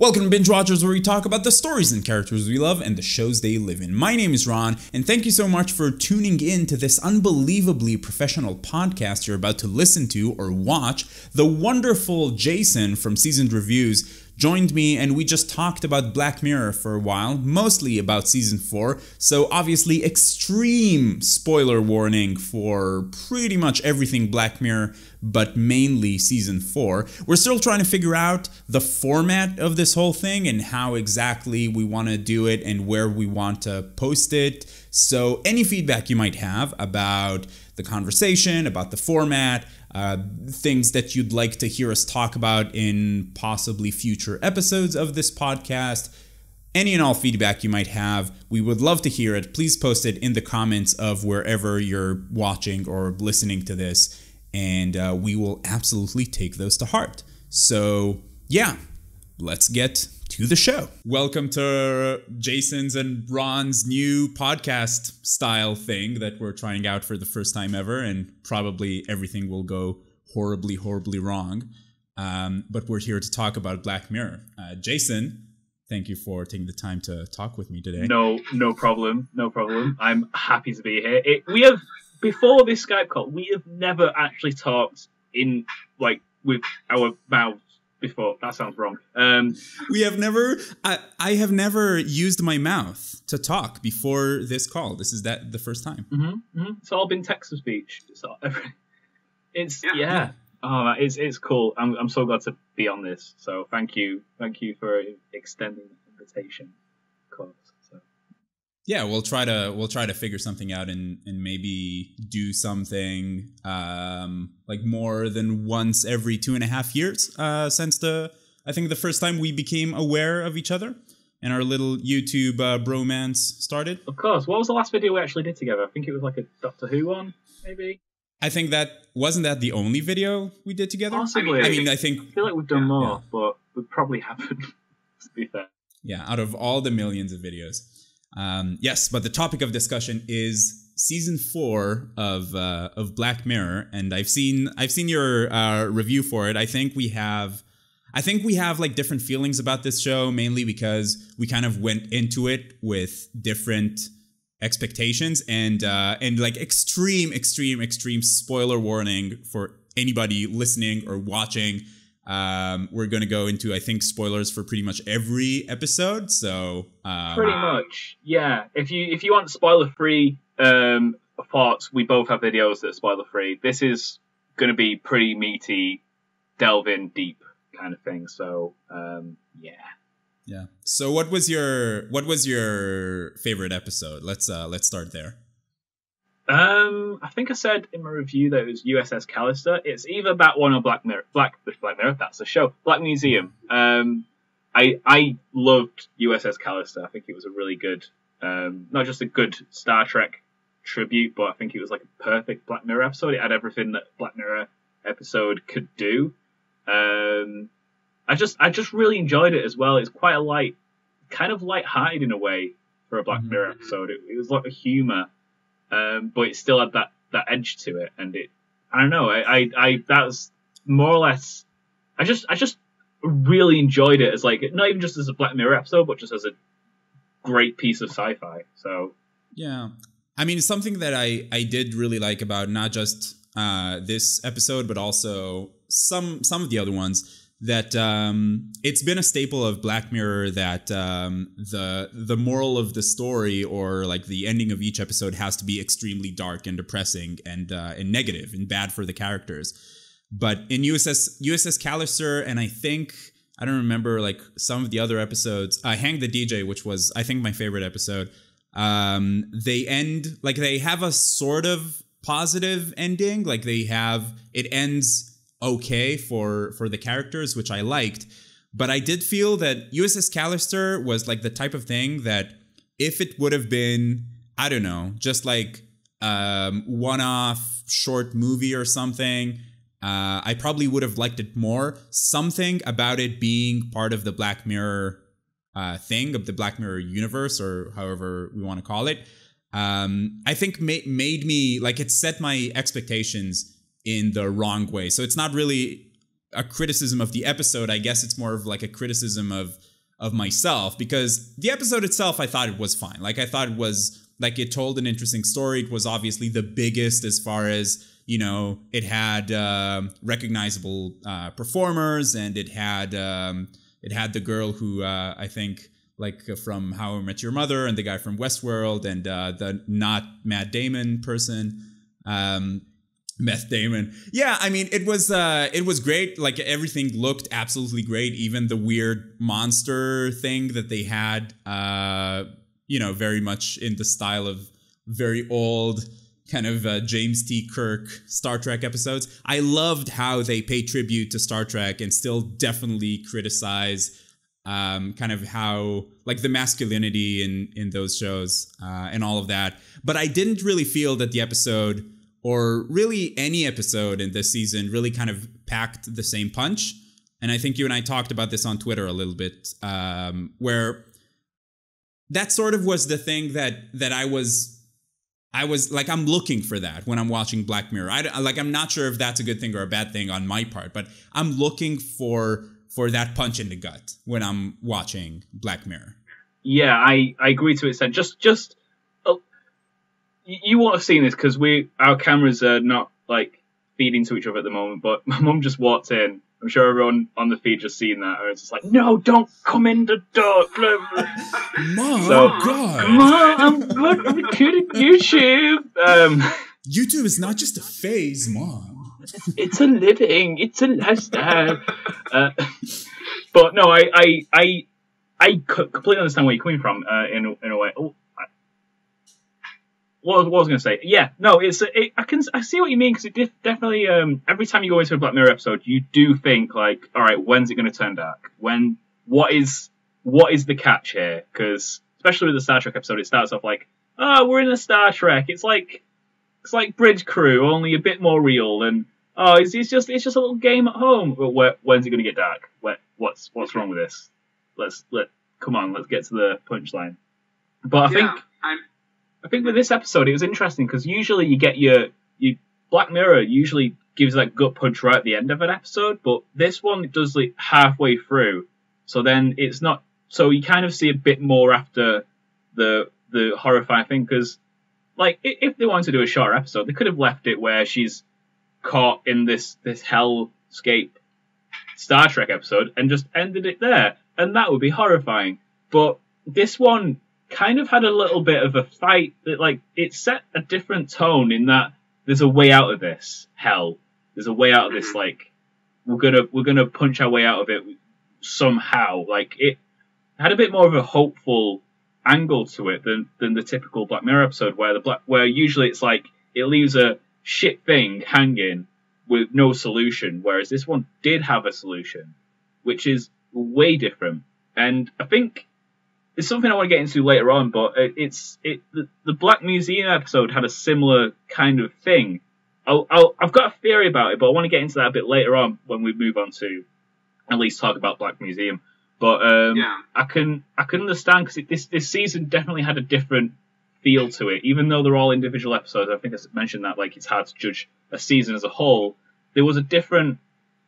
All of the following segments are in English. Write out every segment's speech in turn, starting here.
Welcome to Binge Watchers, where we talk about the stories and characters we love and the shows they live in. My name is Ron, and thank you so much for tuning in to this unbelievably professional podcast you're about to listen to or watch. The wonderful Jason from Seasoned Reviews joined me, and we just talked about Black Mirror for a while, mostly about Season 4, so obviously extreme spoiler warning for pretty much everything Black Mirror, but mainly Season 4. We're still trying to figure out the format of this whole thing and how exactly we want to do it and where we want to post it. So any feedback you might have about the conversation, about the format, things that you'd like to hear us talk about in possibly future episodes of this podcast, any and all feedback you might have, we would love to hear it. Please post it in the comments of wherever you're watching or listening to this, and we will absolutely take those to heart. So yeah, let's get to the show. Welcome to Jason's and Ron's new podcast style thing that we're trying out for the first time ever, and probably everything will go horribly, horribly wrong. But we're here to talk about Black Mirror. Jason, thank you for taking the time to talk with me today. No problem. I'm happy to be here. Before this Skype call, we have never actually talked with our mouths before. That sounds wrong. We have never. I have never used my mouth to talk before this call. This is the first time. It's all been text to speech. Yeah. Oh, it's cool. I'm so glad to be on this. So thank you for extending the invitation. Of course. So. Yeah, we'll try to figure something out and maybe do something like more than once every 2.5 years since I think the first time we became aware of each other and our little YouTube bromance started. Of course. What was the last video we actually did together? I think it was like a Doctor Who one, maybe. I think wasn't that the only video we did together? Possibly. I feel like we've done more, but we probably haven't. To be fair. Yeah, out of all the millions of videos. Yes, but the topic of discussion is Season 4 of Black Mirror, and I've seen your review for it. I think we have like different feelings about this show, mainly because we kind of went into it with different expectations and like extreme spoiler warning for anybody listening or watching. We're going to go into, I think, spoilers for pretty much every episode. So pretty much, yeah. If you want spoiler-free thoughts, we both have videos that are spoiler-free. This is going to be pretty meaty, delve in deep kind of thing. So yeah. Yeah. So what was your favorite episode? Let's start there. I think I said in my review that it was USS Callister. It's either that one or Black Mirror. Black Mirror, that's the show. Black Museum. I loved USS Callister. I think it was a really good, not just a good Star Trek tribute, but I think it was like a perfect Black Mirror episode. It had everything that Black Mirror episode could do. I just really enjoyed it as well. It's quite a kind of light-hearted in a way for a Black Mirror episode. It was a lot of humor. But it still had that edge to it, and I don't know. That was more or less. I just really enjoyed it as not even just as a Black Mirror episode, but just as a great piece of sci-fi. So yeah, I mean, something that I did really like about not just this episode, but also some of the other ones. That it's been a staple of Black Mirror that the moral of the story or like the ending of each episode has to be extremely dark and depressing and negative and bad for the characters. But in USS Callister, and I don't remember like some of the other episodes. Hang the DJ, which was I think my favorite episode. They have a sort of positive ending. Like it ends okay for the characters, which I liked, but I did feel that USS Callister was like the type of thing that if it would have been, I don't know, just like one-off short movie or something, I probably would have liked it more. Something about it being part of the Black Mirror thing, of the Black Mirror universe, or however we want to call it, I think made me, like, it set my expectations in the wrong way. So it's not really a criticism of the episode. I guess it's more of like a criticism of myself, because the episode itself, I thought it was fine. Like, I thought it was, like, it told an interesting story. It was obviously the biggest as far as, you know, it had recognizable performers, and it had the girl who I think, like, from How I Met Your Mother, and the guy from Westworld, and the not Matt Damon person, Meth Damon. Yeah, I mean, it was great. Like, everything looked absolutely great. Even the weird monster thing that they had, you know, very much in the style of very old kind of James T. Kirk Star Trek episodes. I loved how they pay tribute to Star Trek and still definitely criticize kind of how, like, the masculinity in those shows and all of that. But I didn't really feel that the episode, or really any episode in this season, really kind of packed the same punch. And I think you and I talked about this on Twitter a little bit, where that sort of was the thing that I was like, I'm looking for that when I'm watching Black Mirror. I'm not sure if that's a good thing or a bad thing on my part, but I'm looking for that punch in the gut when I'm watching Black Mirror. Yeah, I agree to an extent. Just you won't have seen this because our cameras are not, like, feeding to each other at the moment, but my mum just walked in. I'm sure everyone on the feed just seen that. And it's just like, no, don't come in the door. Mom, so, God. Mom, I'm recording YouTube. YouTube is not just a phase, Mom. It's a living. It's a lifestyle. But no, I completely understand where you're coming from in a way. Oh, what was I going to say? Yeah, no, I see what you mean, because it definitely, every time you go into a Black Mirror episode, you do think, like, all right, when's it going to turn dark? What is the catch here? Because especially with the Star Trek episode, it starts off like, oh, we're in a Star Trek. It's like Bridge Crew, only a bit more real, and oh, it's just a little game at home. But when's it going to get dark? What's wrong with this? Come on, let's get to the punchline. But I think with this episode, it was interesting because usually you get your Black Mirror usually gives that gut punch right at the end of an episode, but this one does, like, halfway through. So then it's not. So you kind of see a bit more after the horrifying thing, because, like, if they wanted to do a shorter episode, they could have left it where she's caught in this hellscape Star Trek episode and just ended it there, and that would be horrifying. But this one kind of had a little bit of a fight that, like, it set a different tone in that there's a way out of this hell. There's a way out of this, like, we're gonna punch our way out of it somehow. Like, it had a bit more of a hopeful angle to it than the typical Black Mirror episode where usually it's like it leaves a shit thing hanging with no solution, whereas this one did have a solution, which is way different. And I think it's something I want to get into later on, but the Black Museum episode had a similar kind of thing. I've got a theory about it, but I want to get into that a bit later on when we move on to at least talk about Black Museum. But I can understand, because this season definitely had a different feel to it, even though they're all individual episodes. I think I mentioned that, like, it's hard to judge a season as a whole. There was a different,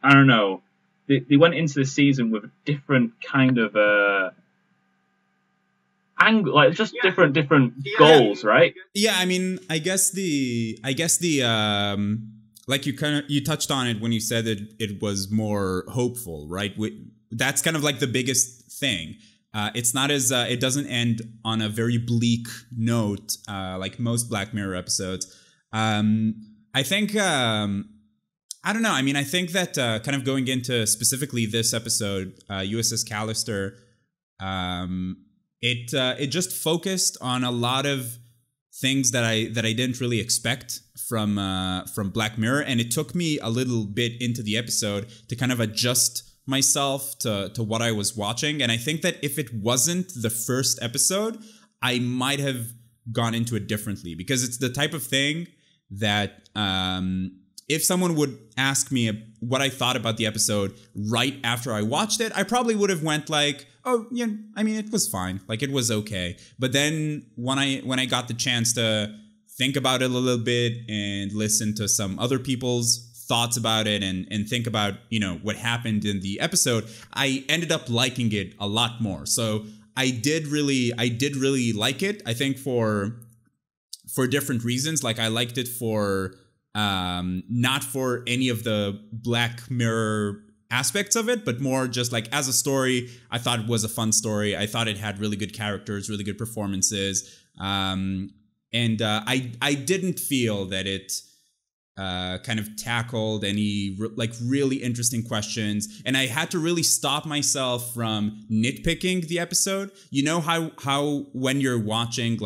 I don't know, they went into this season with a different kind of angle, like, just different goals, right? Yeah, I mean, I guess the like, you touched on it when you said that it was more hopeful, right? That's kind of like the biggest thing. It's not as it doesn't end on a very bleak note like most Black Mirror episodes. I think I don't know. I mean, I think that kind of going into specifically this episode, USS Callister, it just focused on a lot of things that I didn't really expect from Black Mirror, and it took me a little bit into the episode to kind of adjust myself to what I was watching. And I think that if it wasn't the first episode, I might have gone into it differently, because it's the type of thing that if someone would ask me what I thought about the episode right after I watched it, I probably would have went like, oh, yeah, I mean, it was fine. Like, it was okay. But then when I got the chance to think about it a little bit and listen to some other people's thoughts about it and think about, what happened in the episode, I ended up liking it a lot more. So I did really like it. I think for different reasons. Like, I liked it for not for any of the Black Mirror aspects of it, but more just like as a story. I thought it was a fun story. I thought it had really good characters, really good performances. And I didn't feel that it kind of tackled any really interesting questions, and I had to really stop myself from nitpicking the episode. You know how when you're watching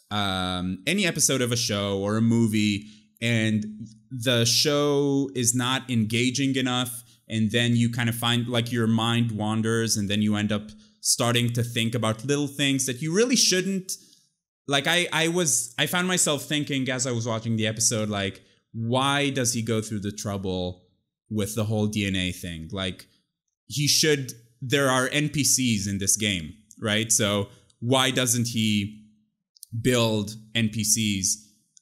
any episode of a show or a movie and the show is not engaging enough, and then you kind of find your mind wanders, and then you end up starting to think about little things that you really shouldn't. I found myself thinking as I was watching the episode, why does he go through the trouble with the whole DNA thing? There are NPCs in this game, right? So why doesn't he build NPCs,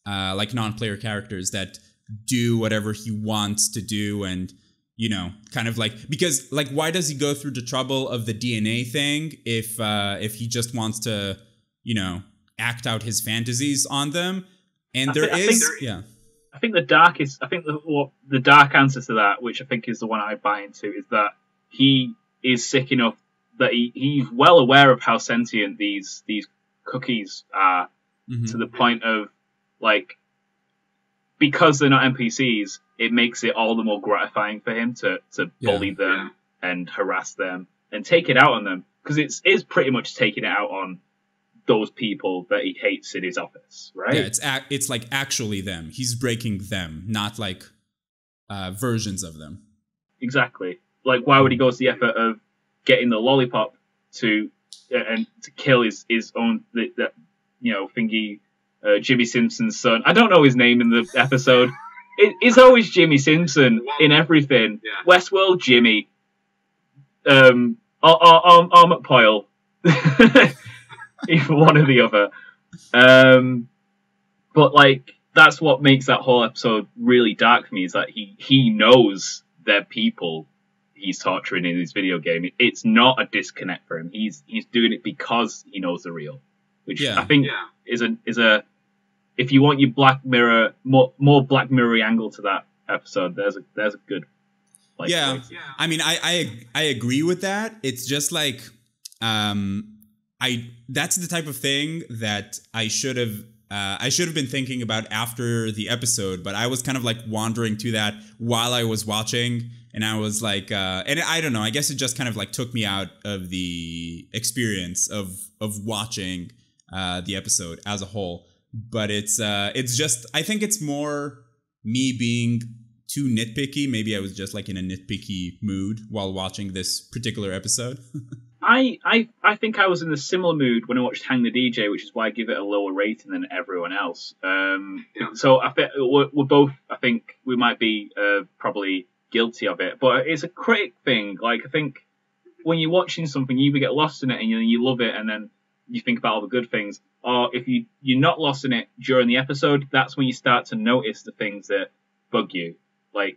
non-player characters that do whatever he wants to do, and because why does he go through the trouble of the DNA thing if he just wants to act out his fantasies on them? And I think the dark answer to that, which I think is the one I buy into, is that he is sick enough that he's well aware of how sentient these cookies are, to the point of because they're not NPCs, it makes it all the more gratifying for him to bully them and harass them and take it out on them, because it's pretty much taking it out on those people that he hates in his office, right? Yeah, it's actually them. He's breaking them, not versions of them. Exactly. Why would he go to the effort of getting the lollipop to kill his own thingy, Jimmy Simpson's son? I don't know his name in the episode. It's always Jimmy Simpson in everything. Yeah. Westworld Jimmy. Or McPoyle. Either one or the other. But that's what makes that whole episode really dark for me, is that he knows they're people he's torturing in his video game. It's not a disconnect for him. He's doing it because he knows they're real. Which I think is a if you want your Black Mirror more Black Mirror angle to that episode, there's a good place. I mean, I agree with that. It's just that's the type of thing that I should have been thinking about after the episode, but I was kind of wandering to that while I was watching, and I was and I don't know, I guess it just kind of took me out of the experience of watching the episode as a whole. But it's just, I think it's more me being too nitpicky. Maybe I was just in a nitpicky mood while watching this particular episode. I think I was in a similar mood when I watched Hang the DJ, which is why I give it a lower rating than everyone else. So I think we're both, I think we might be probably guilty of it, but it's a critic thing. I think when you're watching something, you either get lost in it and you love it, and then you think about all the good things, or if you're not lost in it during the episode, that's when you start to notice the things that bug you. I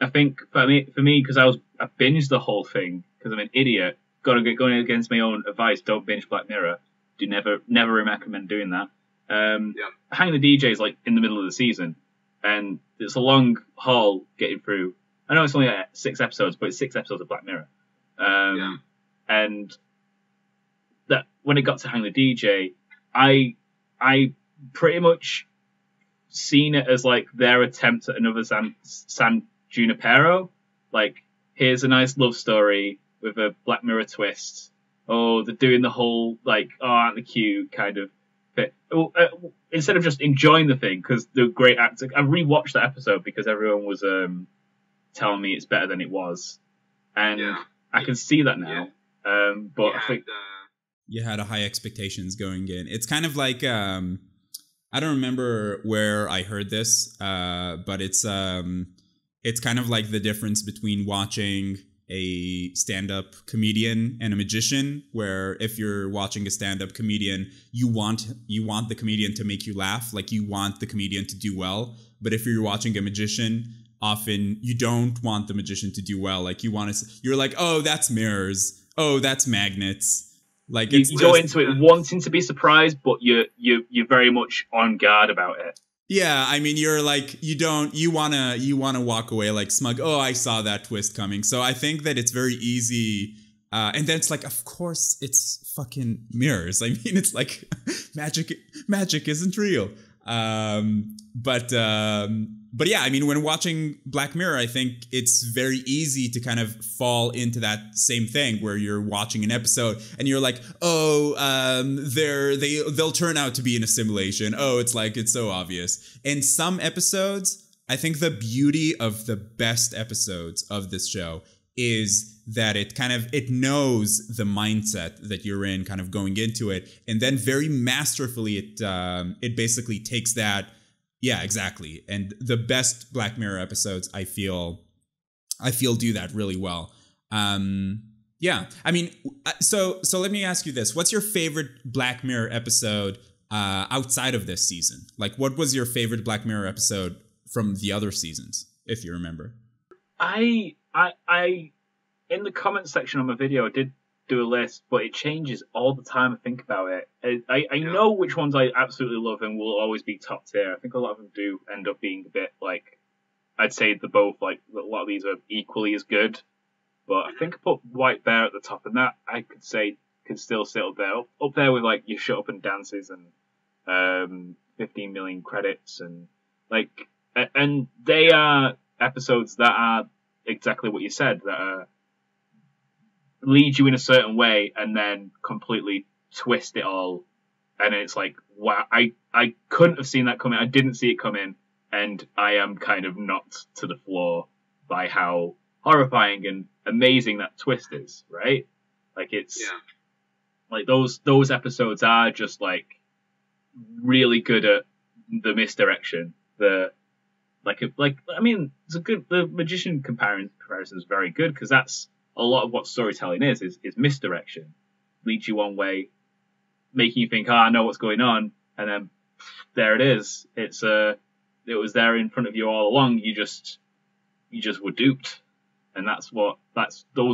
think for me, because I binged the whole thing because I'm an idiot. Going against my own advice, don't binge Black Mirror. Do never recommend doing that. Hang the DJ is in the middle of the season, and it's a long haul getting through. I know it's only 6 episodes, but it's 6 episodes of Black Mirror. And that when it got to Hang the DJ, I pretty much seen it as their attempt at another San Junipero. Here's a nice love story with a Black Mirror twist. Oh, they're doing the whole aren't they cute kind of bit. Instead of just enjoying the thing because they're great actors. I rewatched that episode because everyone was telling me it's better than it was, and I can see that now. But I think you had a high expectations going in. It's kind of I don't remember where I heard this, but it's kind of the difference between watching a stand-up comedian and a magician, where if you're watching a stand-up comedian, you want the comedian to make you laugh, you want the comedian to do well. But if you're watching a magician, often you don't want the magician to do well. Like you're like, oh, that's mirrors. Oh, that's magnets. Like you go into it wanting to be surprised, but you're very much on guard about it. Yeah, I mean, you're like, you wanna walk away like smug. Oh, I saw that twist coming. So I think that it's very easy. And then it's like, of course, it's fucking mirrors. I mean, it's like magic isn't real. But yeah, I mean, when watching Black Mirror, I think it's very easy to kind of fall into that same thing where you're watching an episode and you're like, oh, they'll turn out to be in a simulation. Oh, it's so obvious. And some episodes, I think the beauty of the best episodes of this show is that it knows the mindset that you're in kind of going into it. And then very masterfully, it basically takes that. Yeah, exactly. And the best Black Mirror episodes, I feel do that really well. Yeah, I mean, so let me ask you this. What's your favorite Black Mirror episode outside of this season? Like, what was your favorite Black Mirror episode from the other seasons, if you remember? I in the comment section on my video, I did do a list, but it changes all the time I think about it. I know which ones I absolutely love and will always be top tier. I think a lot of them do end up being a bit like, I'd say they're both like, a lot of these are equally as good, but I think I put White Bear at the top, and that I could say could still sit up there with like Your Shut Up and Dances and 15 million credits, and like, and they are episodes that are exactly what you said, that are lead you in a certain way and then completely twist it all, and it's like, wow, I couldn't have seen that coming. I didn't see it coming, and I am kind of knocked to the floor by how horrifying and amazing that twist is, right? Like, it's like those episodes are just like really good at the misdirection. The I mean, the magician comparison is very good, because that's a lot of what storytelling is misdirection. Leads you one way, making you think, I know what's going on, and then there it is. It was there in front of you all along. You just were duped. And those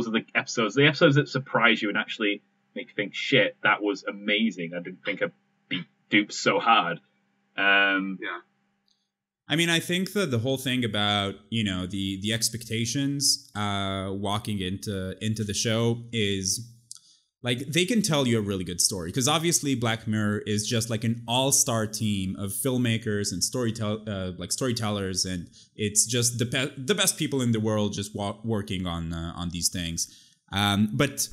are the episodes that surprise you and actually make you think, shit, that was amazing. I didn't think I'd be duped so hard. I mean, I think that the whole thing about, the expectations walking into the show is, like, they can tell you a really good story. Because obviously Black Mirror is just like an all-star team of filmmakers and storytellers, and it's just the best people in the world just working on these things. But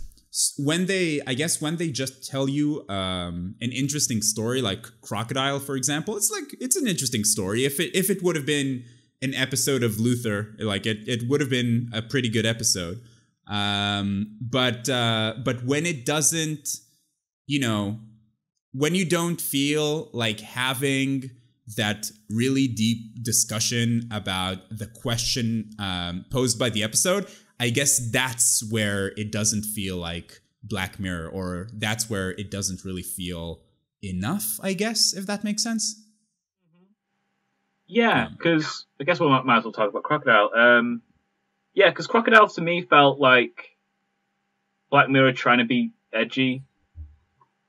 when they just tell you an interesting story, like Crocodile, for example, it's an interesting story. If it would have been an episode of Luther, like it would have been a pretty good episode. But when it doesn't, when you don't feel like having that really deep discussion about the question posed by the episode, I guess that's where it doesn't feel like Black Mirror, or that's where it doesn't really feel enough, I guess, if that makes sense. Yeah, because I guess we might as well talk about Crocodile. Yeah, because Crocodile to me felt like Black Mirror trying to be edgy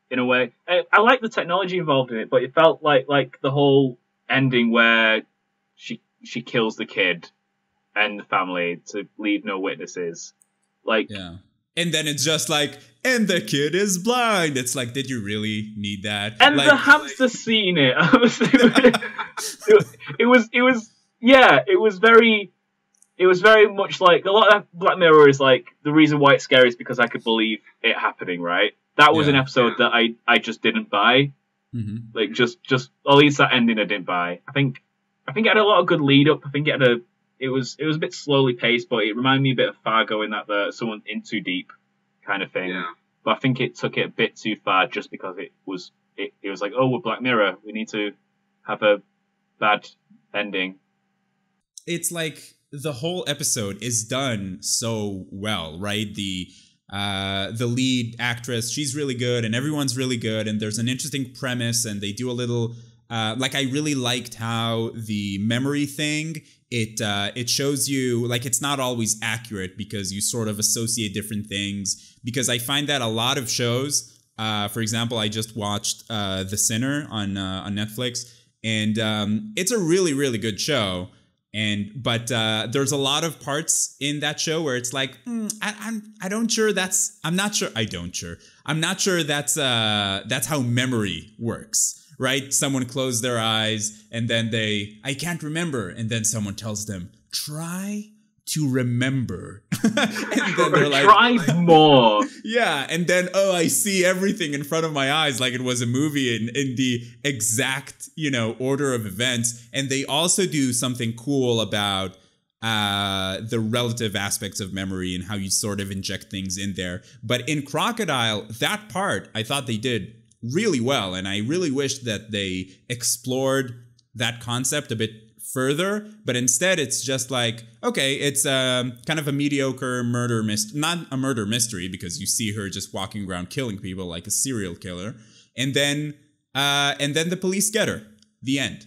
in a way. I like the technology involved in it, but it felt like the whole ending where she kills the kid and the family to leave no witnesses. Yeah. And then it's just like, and the kid is blind. It's like, did you really need that? And the hamster scene it was very much like, a lot of Black Mirror is like, the reason why it's scary is because I could believe it happening, right? That was an episode that I just didn't buy. Mm-hmm. Like, just at least that ending I didn't buy. I think it had a lot of good lead up. I think it was a bit slowly paced, but it reminded me a bit of Fargo in that someone in too deep kind of thing. Yeah. But I think it took it a bit too far, just because it was like, oh, we're Black Mirror, we need to have a bad ending. It's like the whole episode is done so well, right? The lead actress, she's really good, and everyone's really good, and there's an interesting premise, and they do a little like I really liked how the memory thing, it shows you, like, it's not always accurate because you sort of associate different things. Because I find that a lot of shows, for example, I just watched The Sinner on Netflix, and it's a really, really good show. But there's a lot of parts in that show where it's like, I'm not sure that's how memory works. Right? Someone closed their eyes and then I can't remember. And then someone tells them, try to remember. And then they're like, try more. Yeah. And then, oh, I see everything in front of my eyes like it was a movie in the exact, order of events. And they also do something cool about the relative aspects of memory and how you sort of inject things in there. But in Crocodile, that part, I thought they did really well, and I really wish that they explored that concept a bit further, but instead it's just like, okay, it's kind of a mediocre murder mystery, not a murder mystery because you see her just walking around killing people like a serial killer, and then the police get her. The end.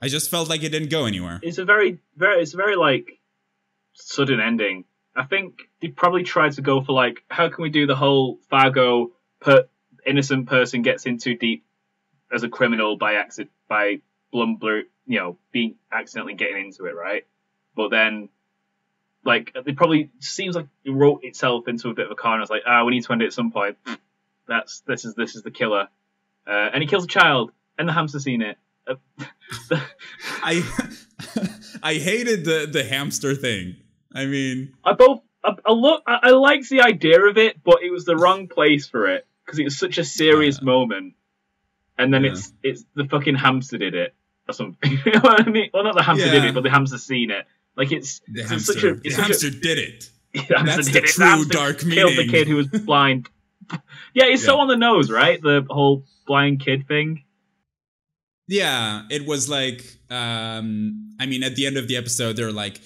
I just felt like it didn't go anywhere. It's a very like sudden ending. I think they probably tried to go for like, how can we do the whole Fargo innocent person gets in too deep as a criminal by accident, by being accidentally getting into it, right? But then, like, it probably seems like it wrote itself into a bit of a corner. It's like, we need to end it at some point. This is the killer, and he kills a child, and the hamster's seen it. I hated the hamster thing. I mean, I liked the idea of it, but it was the wrong place for it. Because it was such a serious moment, and then it's the fucking hamster did it or something. You know what I mean? Well, not the hamster did it, but the hamster's seen it. Like the hamster did it. That's the true dark meaning. Killed the kid who was blind. Yeah, it's so on the nose, right? The whole blind kid thing. Yeah, it was like, I mean, at the end of the episode, they're like,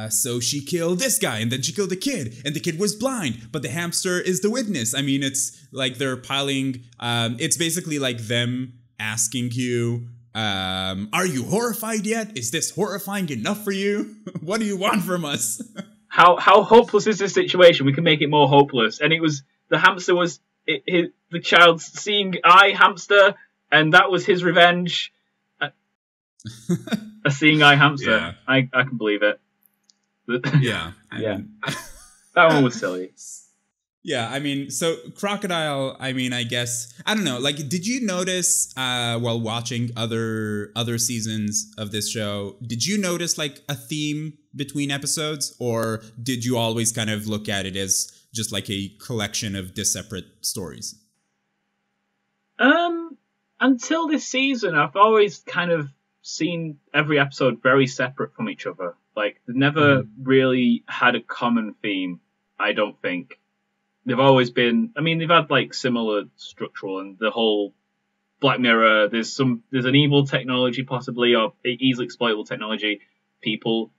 so she killed this guy, and then she killed the kid, and the kid was blind, but the hamster is the witness. I mean, it's like they're piling, it's basically like them asking you, are you horrified yet? Is this horrifying enough for you? What do you want from us? How hopeless is this situation? We can make it more hopeless. And it was, the hamster was, the child's seeing eye hamster, and that was his revenge. A seeing eye hamster. Yeah. I can believe it. Yeah. Yeah. That one was silly. Yeah, I mean, so Crocodile, I mean, I guess, I don't know, like, did you notice while watching other seasons of this show, did you notice like a theme between episodes, or did you always kind of look at it as just like a collection of separate stories? Until this season, I've always kind of seen every episode very separate from each other. Like, they never really had a common theme, I don't think. They've always been, I mean, they've had like similar structural, and the whole Black Mirror, there's an evil technology possibly, or easily exploitable technology. People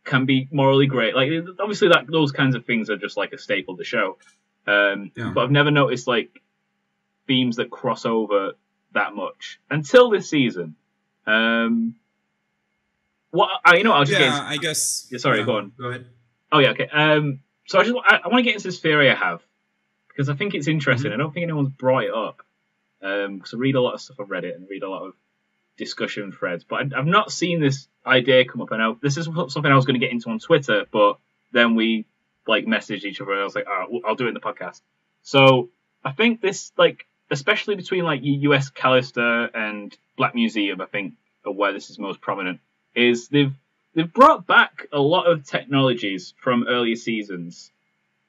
can be morally great. Like, obviously those kinds of things are just like a staple of the show. But I've never noticed like themes that cross over that much until this season. I'll just get into, I guess. Yeah, sorry, go on. Go ahead. Oh yeah, okay. So I want to get into this theory I have, because I think it's interesting. I don't think anyone's brought it up. Because I read a lot of stuff on Reddit and read a lot of discussion threads, but I've not seen this idea come up. And this is something I was going to get into on Twitter, but then we like messaged each other, and I was like, I'll do it in the podcast. So I think this, like, especially between like US Callister and Black Museum, I think are where this is most prominent. Is they've brought back a lot of technologies from earlier seasons,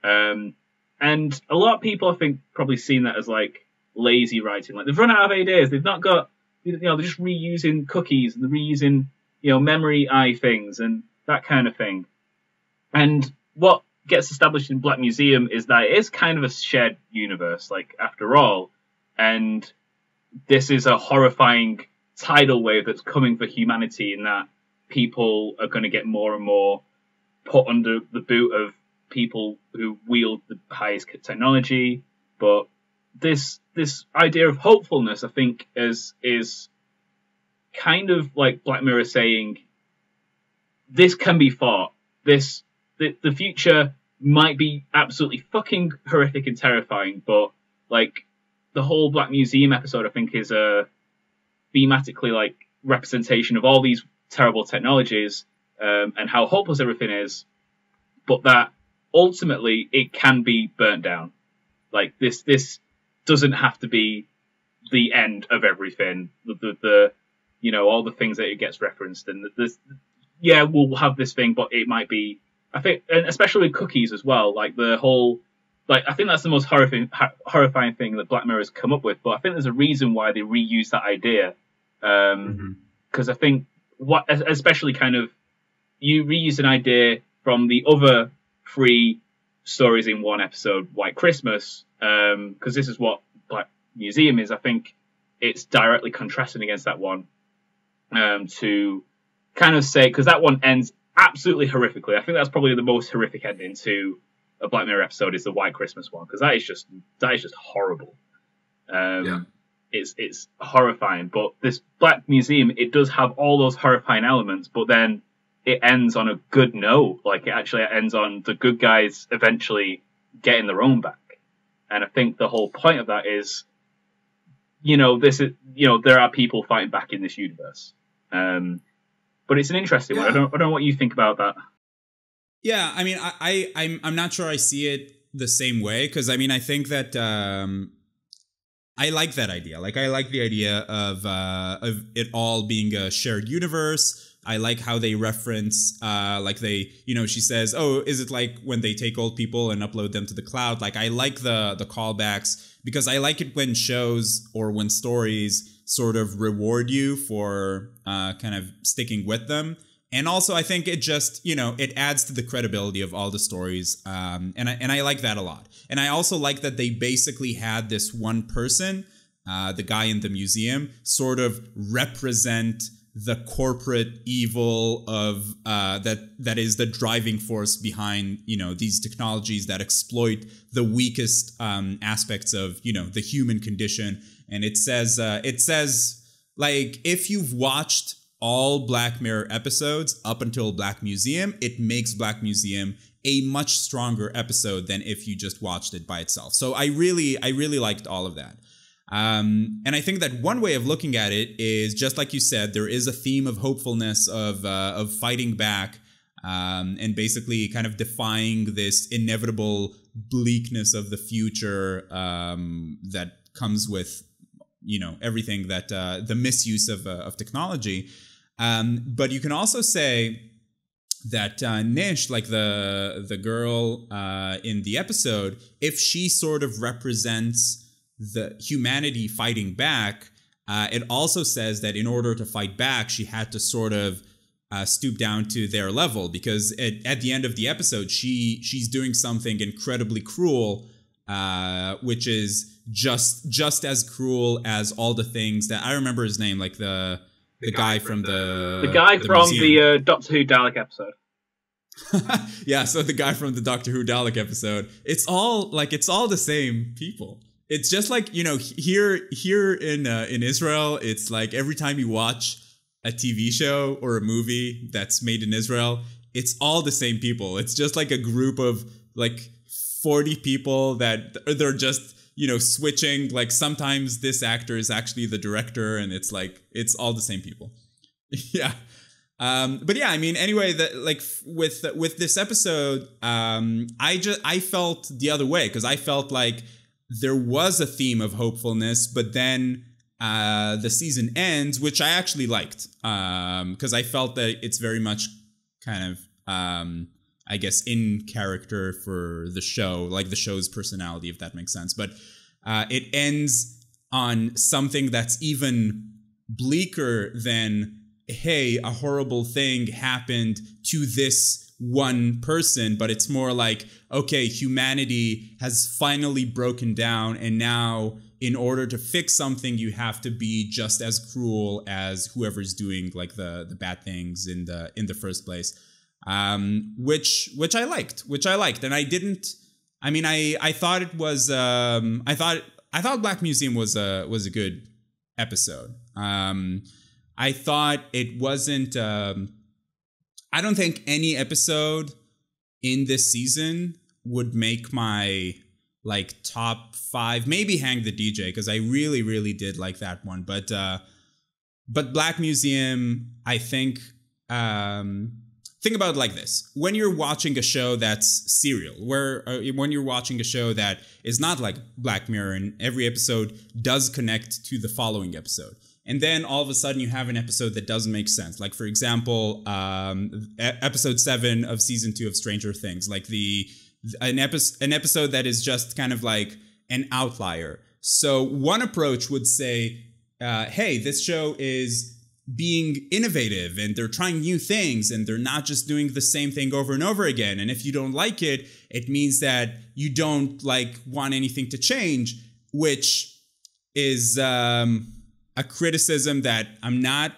and a lot of people, I think, probably seen that as like lazy writing. Like, they've run out of ideas. They've not got, they're just reusing cookies, and they're reusing, memory eye things and that kind of thing. And what gets established in Black Museum is that it is kind of a shared universe, like, after all. And this is a horrifying tidal wave that's coming for humanity, in that people are going to get more and more put under the boot of people who wield the highest technology. But this idea of hopefulness, I think, is kind of like Black Mirror saying, this can be fought. The future might be absolutely fucking horrific and terrifying, but like the whole Black Museum episode, I think, is a thematically like representation of all these terrible technologies and how hopeless everything is, but that ultimately it can be burnt down. Like this doesn't have to be the end of everything. The all the things that it gets referenced, and this, we'll have this thing, but it might be. I think, and especially with cookies as well, like the whole, like I think that's the most horrifying thing that Black Mirror has come up with. But I think there's a reason why they reuse that idea, because I think especially kind of, you reuse an idea from the other 3 stories in one episode, White Christmas, because this is what Black Museum is. I think it's directly contrasting against that one, to kind of say, because that one ends absolutely horrifically. I think that's probably the most horrific ending to a Black Mirror episode, is the White Christmas one, because that is just horrible. It's horrifying. But this Black Museum, it does have all those horrifying elements, but then it ends on a good note. Like, it actually ends on the good guys eventually getting their own back. And I think the whole point of that is, there are people fighting back in this universe. But it's an interesting one. I don't know what you think about that. Yeah, I mean, I'm not sure I see it the same way, because I mean, I think that I like that idea. Like, I like the idea of it all being a shared universe. I like how they reference, like they, she says, oh, is it like when they take old people and upload them to the cloud? Like, I like the callbacks, because I like it when shows or when stories sort of reward you for kind of sticking with them. And also, I think it just, it adds to the credibility of all the stories. And I like that a lot. And I also like that they basically had this one person, the guy in the museum, sort of represent the corporate evil of that is the driving force behind, these technologies that exploit the weakest aspects of, the human condition. And it says like, if you've watched all Black Mirror episodes up until Black Museum, it makes Black Museum a much stronger episode than if you just watched it by itself. So I really liked all of that. And I think that one way of looking at it is, just like you said, there is a theme of hopefulness, of fighting back, and basically kind of defying this inevitable bleakness of the future that comes with, everything that the misuse of technology. But you can also say that Nish, like the girl in the episode, if she sort of represents the humanity fighting back, it also says that in order to fight back, she had to sort of stoop down to their level, because at the end of the episode, she's doing something incredibly cruel, which is just as cruel as all the things that I remember his name, like the guy from the Doctor Who Dalek episode. Yeah, so the guy from the Doctor Who Dalek episode. It's all the same people. It's just like, here in Israel, it's like every time you watch a TV show or a movie that's made in Israel, it's all the same people. It's just like a group of like 40 people that they're just, switching. Like, sometimes this actor is actually the director, and it's like, it's all the same people. Yeah. But yeah, I mean, anyway, with this episode, I felt the other way, because I felt like there was a theme of hopefulness, but then the season ends, which I actually liked, because I felt that it's very much kind of, I guess, in character for the show, like the show's personality, if that makes sense. But it ends on something that's even bleaker than, hey, a horrible thing happened to this one person, but it's more like, okay, humanity has finally broken down, and now in order to fix something, you have to be just as cruel as whoever's doing like the bad things in the first place. Which I liked, and I thought it was I thought Black Museum was a good episode. I thought it wasn't. I don't think any episode in this season would make my like top 5. Maybe Hang the DJ, because I really, really did like that one. But Black Museum, I think. Think about it like this: when you're watching a show that's serial, when you're watching a show that is not like Black Mirror, and every episode does connect to the following episode, and then all of a sudden you have an episode that doesn't make sense. Like, for example, episode 7 of season 2 of Stranger Things, like an episode that is just kind of like an outlier. So one approach would say, hey, this show is being innovative and they're trying new things and they're not just doing the same thing over and over again. And if you don't like it, it means that you don't like want anything to change, which is a criticism that I'm not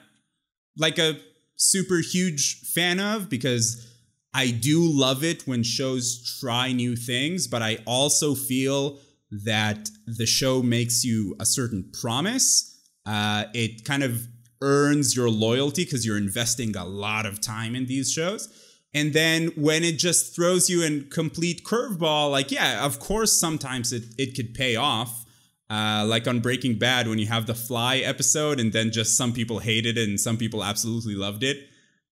like a super huge fan of, because I do love it when shows try new things, but I also feel that the show makes you a certain promise. It kind of earns your loyalty because you're investing a lot of time in these shows. And then when it just throws you in complete curveball, like, yeah, of course, sometimes it could pay off. Like on Breaking Bad, when you have the Fly episode and then just some people hated it and some people absolutely loved it.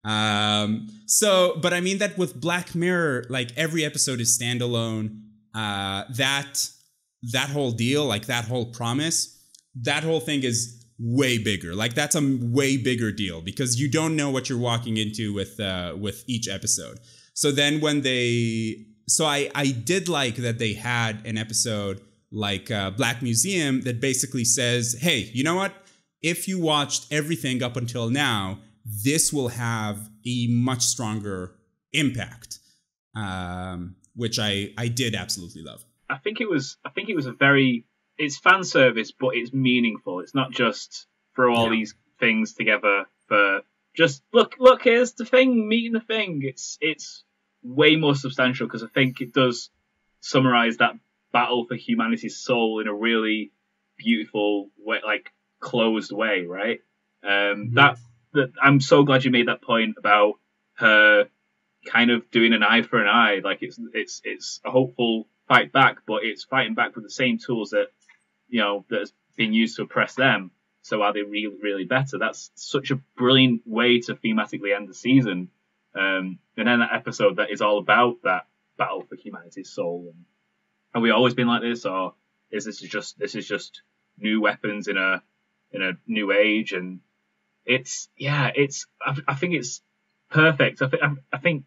But I mean that with Black Mirror, like every episode is standalone. That whole deal, like that whole promise, that whole thing is way bigger. Like that's a way bigger deal because you don't know what you're walking into with each episode. So then I did like that they had an episode like Black Museum that basically says, hey, you know what? If you watched everything up until now, this will have a much stronger impact, which I did absolutely love. I think it was it's fan service, but it's meaningful. It's not just throw all these things together for just look, here's the thing, meeting the thing. It's way more substantial because I think it does summarize that battle for humanity's soul in a really beautiful way, like closed way, right? That I'm so glad you made that point about her kind of doing an eye for an eye. Like it's a hopeful fight back, but it's fighting back with the same tools that that's being used to oppress them. So are they really, really better? That's such a brilliant way to thematically end the season. And then that episode that is all about that battle for humanity's soul. And have we always been like this, or is this just new weapons in a new age? And I think it's perfect. I think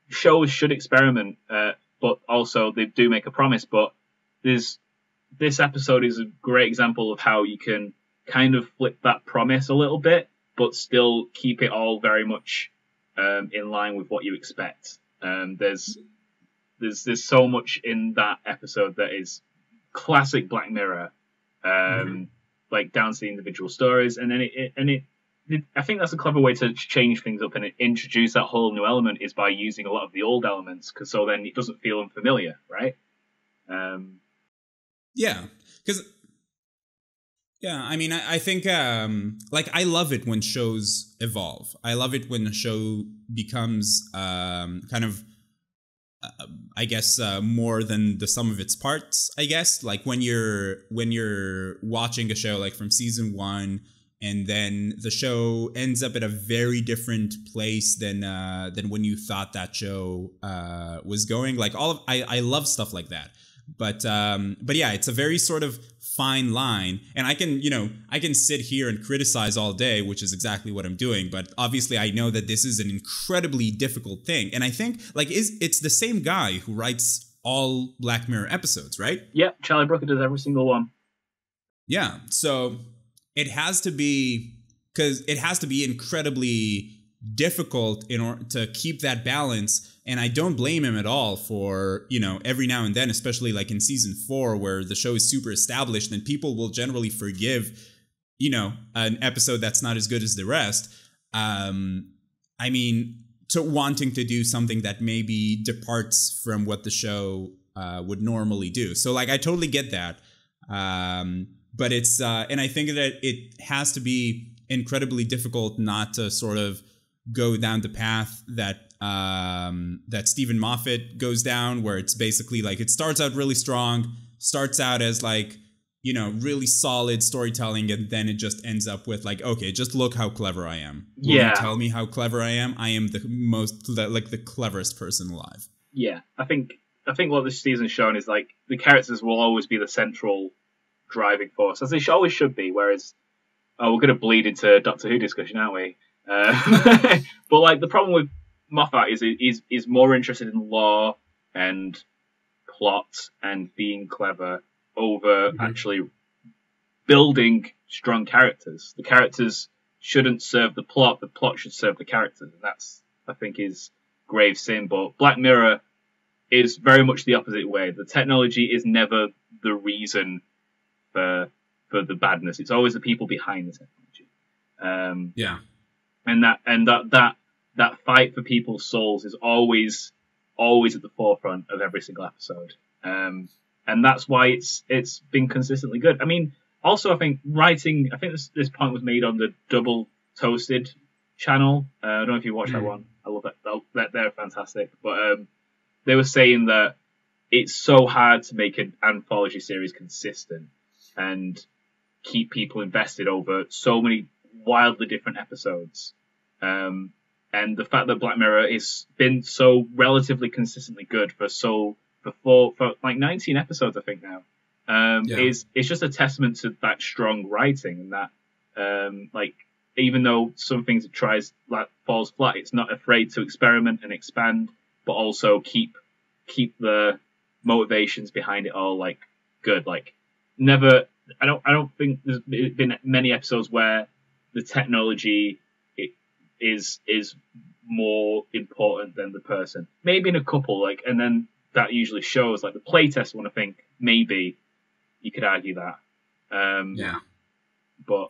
shows should experiment, but also they do make a promise. But this episode is a great example of how you can kind of flip that promise a little bit, but still keep it all very much in line with what you expect. There's so much in that episode that is classic Black Mirror, like down to the individual stories, and then I think that's a clever way to change things up and introduce that whole new element is by using a lot of the old elements, because so then it doesn't feel unfamiliar, right? I mean, I think, like, I love it when shows evolve. I love it when a show becomes kind of, I guess, more than the sum of its parts, I guess. Like, when you're watching a show, like, from season 1, and then the show ends up at a very different place than when you thought that show was going. Like, I love stuff like that. But yeah, it's a very sort of fine line, and I can sit here and criticize all day, which is exactly what I'm doing. But obviously, I know that this is an incredibly difficult thing, and I think it's the same guy who writes all Black Mirror episodes, right? Yeah, Charlie Brooker does every single one. Yeah, so it has to be incredibly difficult in order to keep that balance. And I don't blame him at all for, every now and then, especially like in season 4, where the show is super established and people will generally forgive, an episode that's not as good as the rest. I mean, to wanting to do something that maybe departs from what the show would normally do. So like, I totally get that. But it's, and I think that it has to be incredibly difficult not to sort of go down the path that that Stephen Moffat goes down, where it's basically like it starts out really strong, starts out as like, you know, really solid storytelling, and then it just ends up with like, okay, just look how clever I am. Will you tell me how clever I am? I am the most, like, the cleverest person alive. Yeah, I think what this season's shown is like the characters will always be the central driving force, as they always should be. Whereas, we're going to bleed into Doctor Who discussion, aren't we? But like the problem with Moffat is more interested in lore and plot and being clever over actually building strong characters. The characters shouldn't serve the plot should serve the characters. And that's, I think, is grave sin. But Black Mirror is very much the opposite way. The technology is never the reason for the badness. It's always the people behind the technology. And that fight for people's souls is always at the forefront of every single episode. And that's why it's been consistently good. I mean, also I think this point was made on the Double Toasted channel. I don't know if you watched that one. I love that. They're fantastic. But they were saying that it's so hard to make an anthology series consistent and keep people invested over so many wildly different episodes. And the fact that Black Mirror has been so relatively consistently good for like 19 episodes, I think now, is just a testament to that strong writing, and that like, even though some things it tries like falls flat, it's not afraid to experiment and expand, but also keep the motivations behind it all like good. Like never, I don't think there's been many episodes where the technology is more important than the person. Maybe in a couple, like, and then that usually shows, like the playtest one. I think maybe you could argue that. But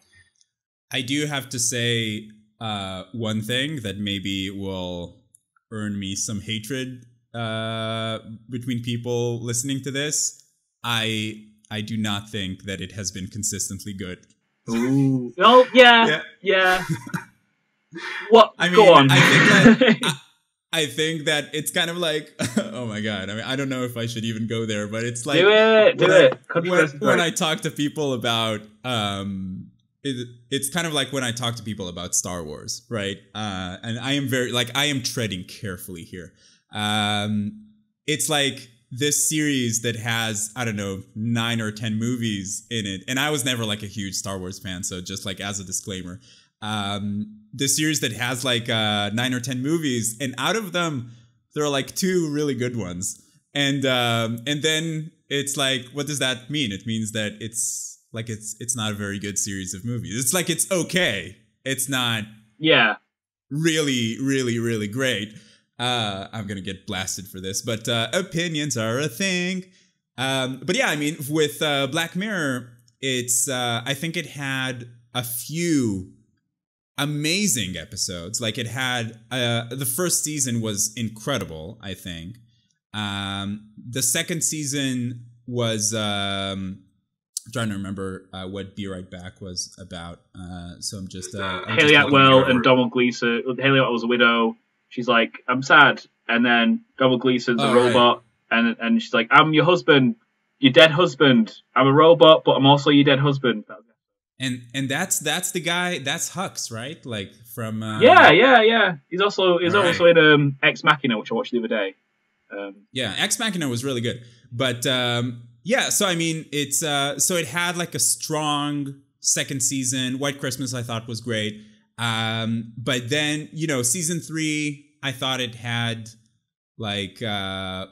I do have to say one thing that maybe will earn me some hatred between people listening to this. I do not think that it has been consistently good. Ooh. Oh yeah. What? I mean, go on. I think that it's kind of like, oh my god. I mean, I don't know if I should even go there, but it's like, do it. When I talk to people about, it's kind of like when I talk to people about Star Wars, right? And I am treading carefully here. It's like this series that has, I don't know, 9 or 10 movies in it, and I was never like a huge Star Wars fan, so just like as a disclaimer. The series that has like 9 or 10 movies, and out of them there are like 2 really good ones, and then it's like, what does that mean? It means that it's not a very good series of movies. It's like, it's okay, it's not really really really great. I'm gonna get blasted for this, but opinions are a thing. But yeah, I mean, with Black Mirror, it's I think it had a few amazing episodes. Like it had the first season was incredible, I think. The second season was I'm trying to remember what Be Right Back was about. So I'm just Haley Atwell and Donald Gleason. Haley Atwell was a widow. She's like, I'm sad, and then Donald Gleason's a robot, right. and she's like, I'm your husband, your dead husband. I'm a robot, but I'm also your dead husband. And that's the guy. That's Hux, right? Like from yeah. He's also in Ex Machina, which I watched the other day. Ex Machina was really good, but So I mean, it's so it had like a strong second season. White Christmas I thought was great, but then season 3 I thought it had like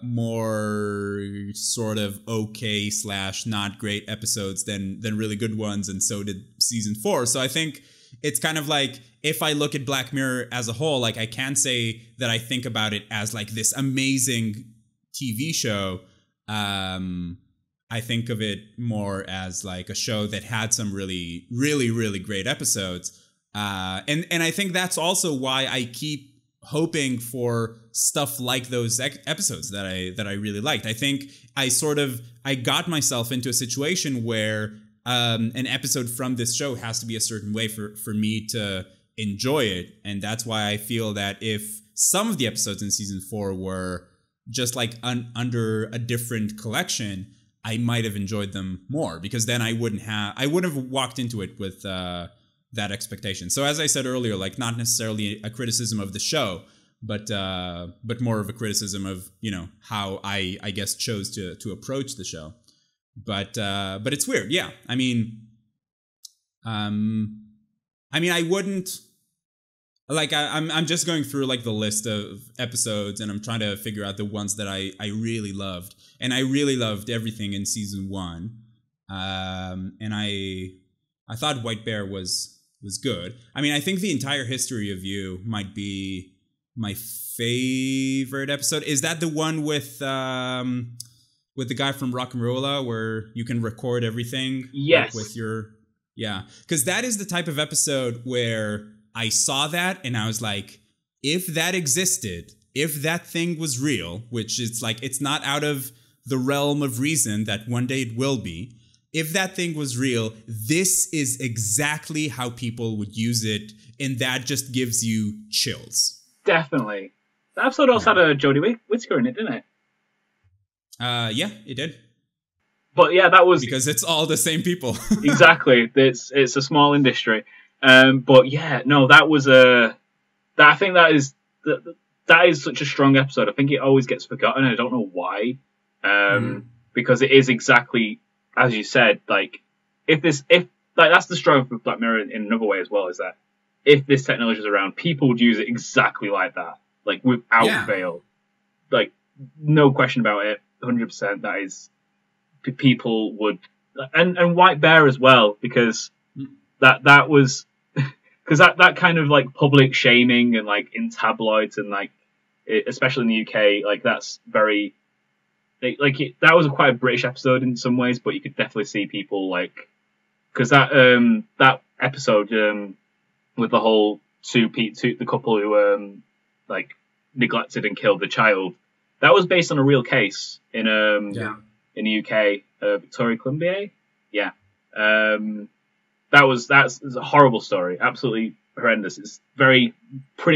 more sort of okay / not great episodes than really good ones, and so did season 4. So I think it's kind of like, if I look at Black Mirror as a whole, like I can say that I think about it as like this amazing TV show. I think of it more as like a show that had some really really really great episodes, and I think that's also why I keep hoping for stuff like those episodes that I really liked. I think I got myself into a situation where an episode from this show has to be a certain way for me to enjoy it. And that's why I feel that if some of the episodes in season 4 were just like under a different collection, I might have enjoyed them more, because then I would have walked into it with that expectation. So as I said earlier, like not necessarily a criticism of the show, but more of a criticism of, you know, how I guess chose to approach the show. But it's weird. Yeah. I mean, I wouldn't, like, I'm just going through like the list of episodes, and I'm trying to figure out the ones that I really loved. And I really loved everything in season 1. And I thought White Bear was good. I mean, I think the entire history of you might be my favorite episode. Is that the one with the guy from Rock and Rolla where you can record everything? Yes. With your, yeah. Because that is the type of episode where I saw that and I was like, if that existed, if that thing was real, which it's like, it's not out of the realm of reason that one day it will be. If that thing was real, this is exactly how people would use it. And that just gives you chills. Definitely. The episode also had a Jodie Whittaker in it, didn't it? Yeah, it did. But yeah, that was... Because it's all the same people. Exactly. It's a small industry. But yeah, no, that was I think that is such a strong episode. I think it always gets forgotten. I don't know why. Because it is exactly, as you said, like, if that's the struggle with Black Mirror in another way as well, is that if this technology is around, people would use it exactly like that. Like, without fail. Like, no question about it. 100%. That is, people would, and White Bear as well, because that was, because that kind of like public shaming and like in tabloids and like, especially in the UK, like that's very, that was quite a British episode in some ways, but you could definitely see people like, because that episode with the whole the couple who like neglected and killed the child, that was based on a real case in the UK, Victoria Columbier. Yeah. That's a horrible story, absolutely horrendous. It's pretty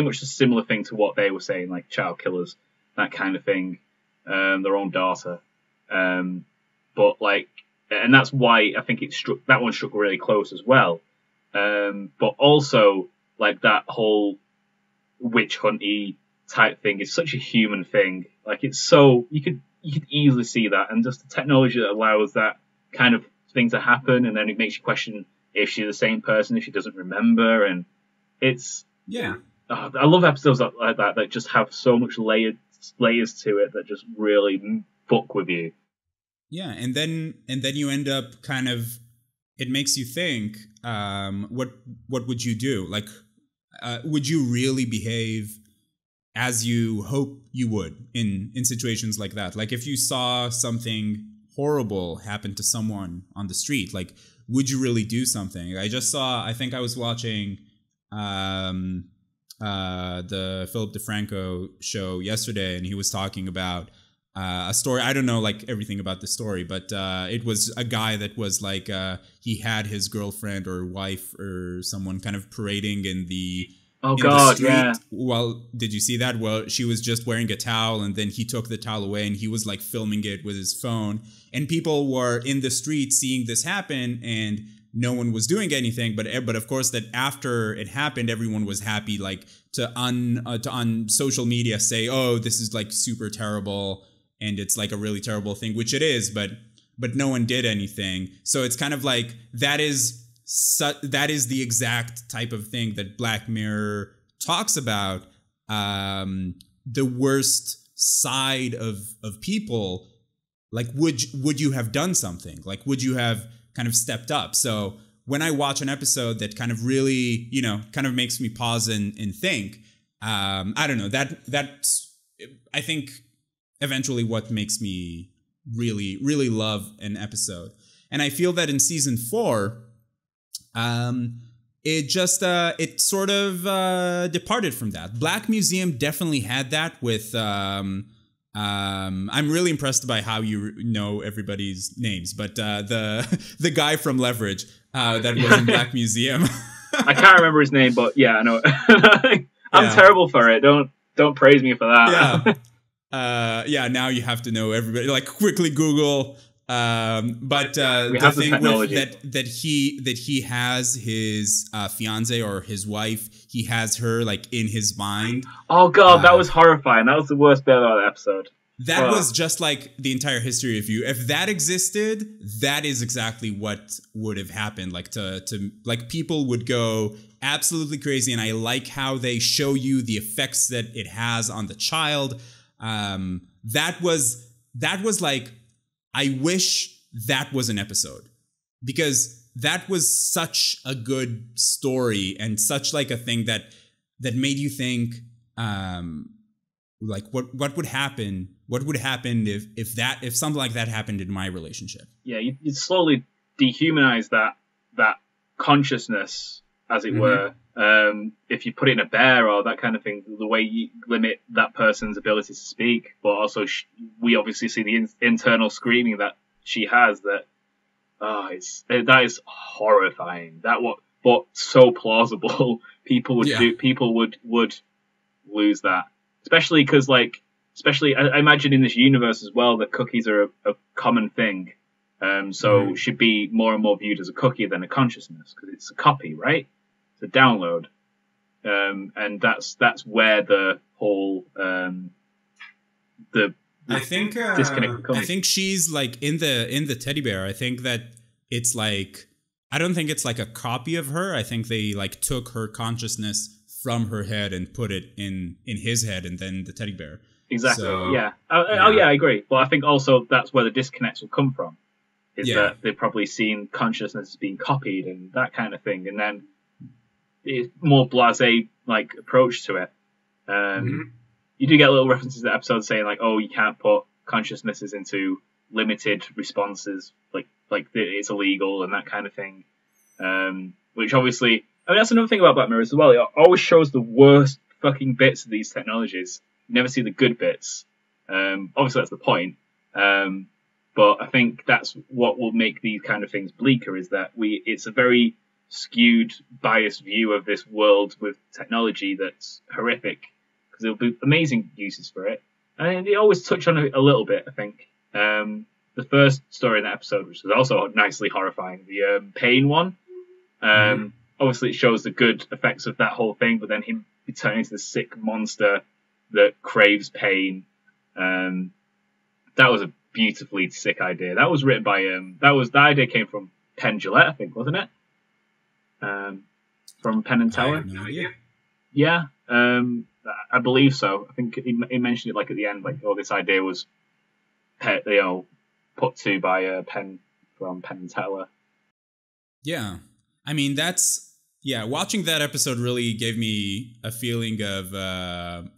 much a similar thing to what they were saying, like child killers, that kind of thing, their own daughter. But like, and that's why I think that one struck really close as well. But also like that whole witch hunty type thing is such a human thing. Like it's so, you could easily see that, and just the technology that allows that kind of thing to happen, and then it makes you question if she's the same person, if she doesn't remember, and it's I love episodes like that just have so much layers to it that just really fuck with you. Yeah, and then you end up kind of, it makes you think, what would you do? Like, would you really behave as you hope you would in situations like that? Like if you saw something horrible happen to someone on the street, like, would you really do something? I think I was watching the Philip DeFranco show yesterday, and he was talking about a story. I don't know like everything about the story, but it was a guy that was like, he had his girlfriend or wife or someone kind of parading in the street. Yeah. Well, did you see that? Well, she was just wearing a towel, and then he took the towel away and he was like filming it with his phone, and people were in the street seeing this happen, and no one was doing anything. But of course that after it happened, everyone was happy, like to on social media say, oh, this is like super terrible, and it's like a really terrible thing, which it is, but no one did anything. So it's kind of like that is the exact type of thing that Black Mirror talks about, the worst side of people. Like, would you have done something? Like, would you have kind of stepped up? So when I watch an episode that kind of really, kind of makes me pause and think, I don't know, that's, I think, eventually what makes me really, really love an episode. And I feel that in season 4, it sort of departed from that. Black Museum definitely had that with I'm really impressed by how you know everybody's names, but the guy from Leverage that was in Black Museum. I can't remember his name, but yeah, I know. I'm terrible for it. Don't praise me for that. Yeah. Now you have to know everybody. Like, quickly Google. But the thing with that he has his fiance or his wife, he has her like in his mind. Oh god, that was horrifying. That was the worst bit of that episode. That was just like the entire history of you. If that existed, that is exactly what would have happened. Like to like people would go absolutely crazy, and I like how they show you the effects that it has on the child. That was like, I wish that was an episode, because that was such a good story and such like a thing that made you think, like what would happen? What would happen if something like that happened in my relationship? Yeah, you slowly dehumanize that consciousness, as it were. If you put it in a bear or that kind of thing, the way you limit that person's ability to speak, but also we obviously see the internal screaming that she has. That that is horrifying. But so plausible. People would lose that, especially because I imagine in this universe as well that cookies are a common thing. So should be more and more viewed as a cookie than a consciousness, because it's a copy, right? It's a download. And that's where the whole disconnect comes. I think she's like in the teddy bear. I think that it's like, I don't think it's like a copy of her. I think they like took her consciousness from her head and put it in his head, and then the teddy bear. Exactly. So, yeah. Oh yeah, I agree. But I think also that's where the disconnects will come from. Is that they've probably seen consciousness being copied and that kind of thing, and then it's more blasé like approach to it. You do get little references to the episode saying like, oh, you can't put consciousnesses into limited responses, like it's illegal and that kind of thing. Which obviously, I mean, that's another thing about Black Mirror as well. It always shows the worst fucking bits of these technologies. You never see the good bits. Obviously, that's the point. But I think that's what will make these kind of things bleaker, is that it's a very skewed, biased view of this world with technology that's horrific, because there'll be amazing uses for it. And they always touch on it a little bit, I think. The first story in that episode, which was also nicely horrifying, the pain one. Obviously, it shows the good effects of that whole thing, but then him turning into the sick monster that craves pain. That was a beautifully sick idea. That was written by the idea came from Penn Jillette, I think, wasn't it? From Penn and Teller. No idea. Yeah, I believe so. I think he mentioned it like at the end, like, oh, this idea was put to by Penn from Penn and Teller. Yeah, I mean watching that episode really gave me a feeling of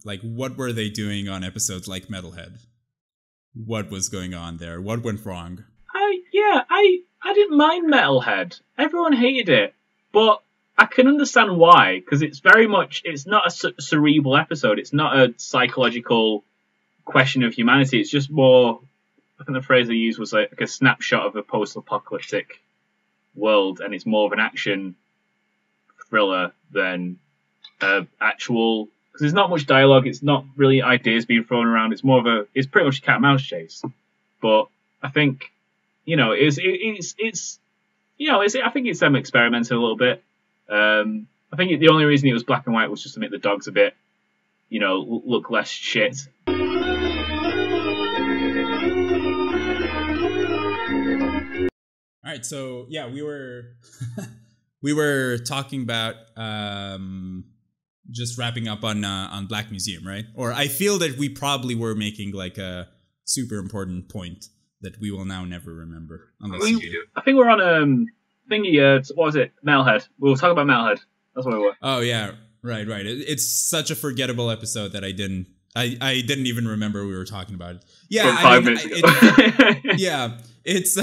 like, what were they doing on episodes like Metalhead? What was going on there? What went wrong? I didn't mind Metalhead. Everyone hated it, but I can understand why, because it's not a cerebral episode. It's not a psychological question of humanity. It's just more, I think the phrase they used was like a snapshot of a post-apocalyptic world, and it's more of an action thriller than actual, because there's not much dialogue. It's not really ideas being thrown around. It's pretty much a cat and mouse chase. But I think, I think it's them experimenting a little bit. I think the only reason it was black and white was just to make the dogs a bit, look less shit. All right, so yeah, we were talking about just wrapping up on Black Museum, right? Or I feel that we probably were making like a super important point that we will now never remember unless you do. I think we're on thingy. What was it? Metalhead. We'll talk about Metalhead. That's what we were. Oh yeah, right. It's such a forgettable episode that I didn't even remember we were talking about it. Yeah, from 5 minutes ago. Yeah, it's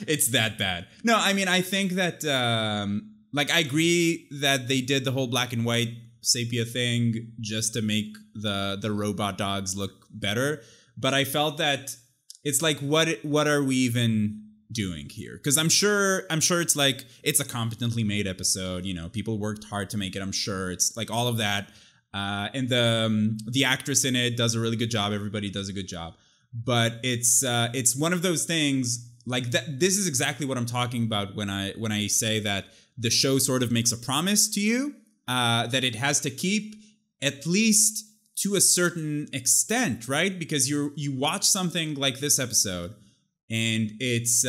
it's that bad. No, I mean, I think that I agree that they did the whole black and white sepia thing just to make the robot dogs look better. but I felt that it's like, what are we even doing here? Because I'm sure it's like, it's a competently made episode. You know, people worked hard to make it. I'm sure it's like all of that. And the actress in it does a really good job. Everybody does a good job. But it's one of those things like that. This is exactly what I'm talking about when I say that the show sort of makes a promise to you that it has to keep, at least to a certain extent, right? Because you watch something like this episode, and it's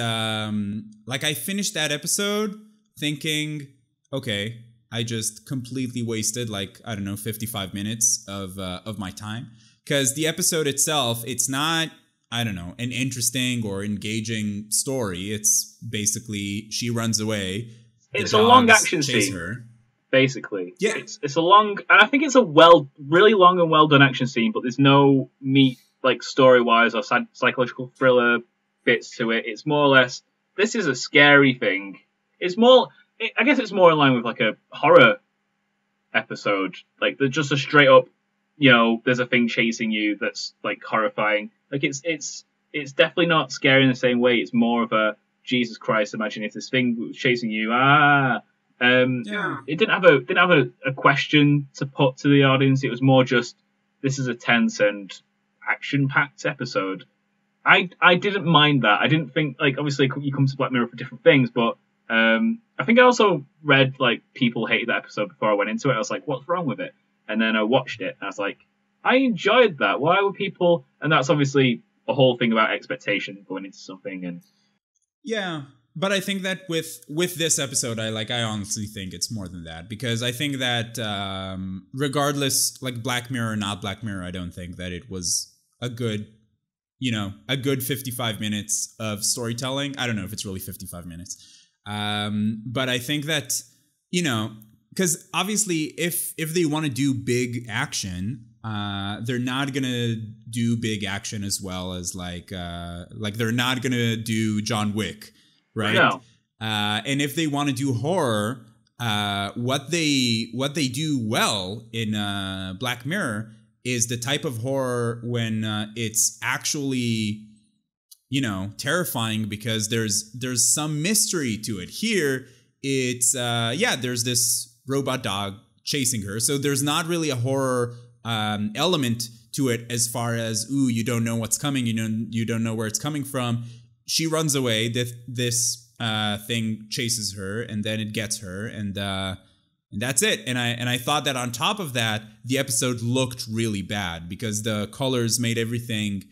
like, I finished that episode thinking, okay, I just completely wasted, like, I don't know, 55 minutes of my time. Because the episode itself, it's not, I don't know, an interesting or engaging story. It's basically, she runs away. It's a long action scene. Her. Basically, yeah, it's a long, and I think it's a really long and well done action scene, but there's no meat, like, story wise or psychological thriller bits to it. It's more or less, this is a scary thing. It's more, I guess it's more in line with like a horror episode, like just a straight up, you know, there's a thing chasing you that's like horrifying. Like it's definitely not scary in the same way. It's more of a, Jesus Christ, imagine if this thing was chasing you. It didn't have a question to put to the audience. It was more just, this is a tense and action-packed episode. I didn't mind that. I didn't think, like, obviously you come to Black Mirror for different things, but I think I also read, like, people hated that episode before I went into it. I was like, what's wrong with it? And then I watched it, and I was like, I enjoyed that. Why would people... And that's obviously a whole thing about expectation going into something. And yeah, but I think that with this episode, I honestly think it's more than that, because I think that regardless, like, Black Mirror or not Black Mirror, I don't think that it was a good 55 minutes of storytelling. I don't know if it's really 55 minutes. But I think that, you know, because obviously if they want to do big action, they're not going to do big action as well as like they're not going to do John Wick, right? No. And if they want to do horror, what they do well in Black Mirror is the type of horror when it's actually, you know, terrifying, because there's some mystery to it. Here, it's there's this robot dog chasing her, so there's not really a horror element to it as far as, ooh, you don't know what's coming, you don't know where it's coming from. She runs away. This thing chases her, and then it gets her, and that's it. And I thought that on top of that, the episode looked really bad, because the colors made everything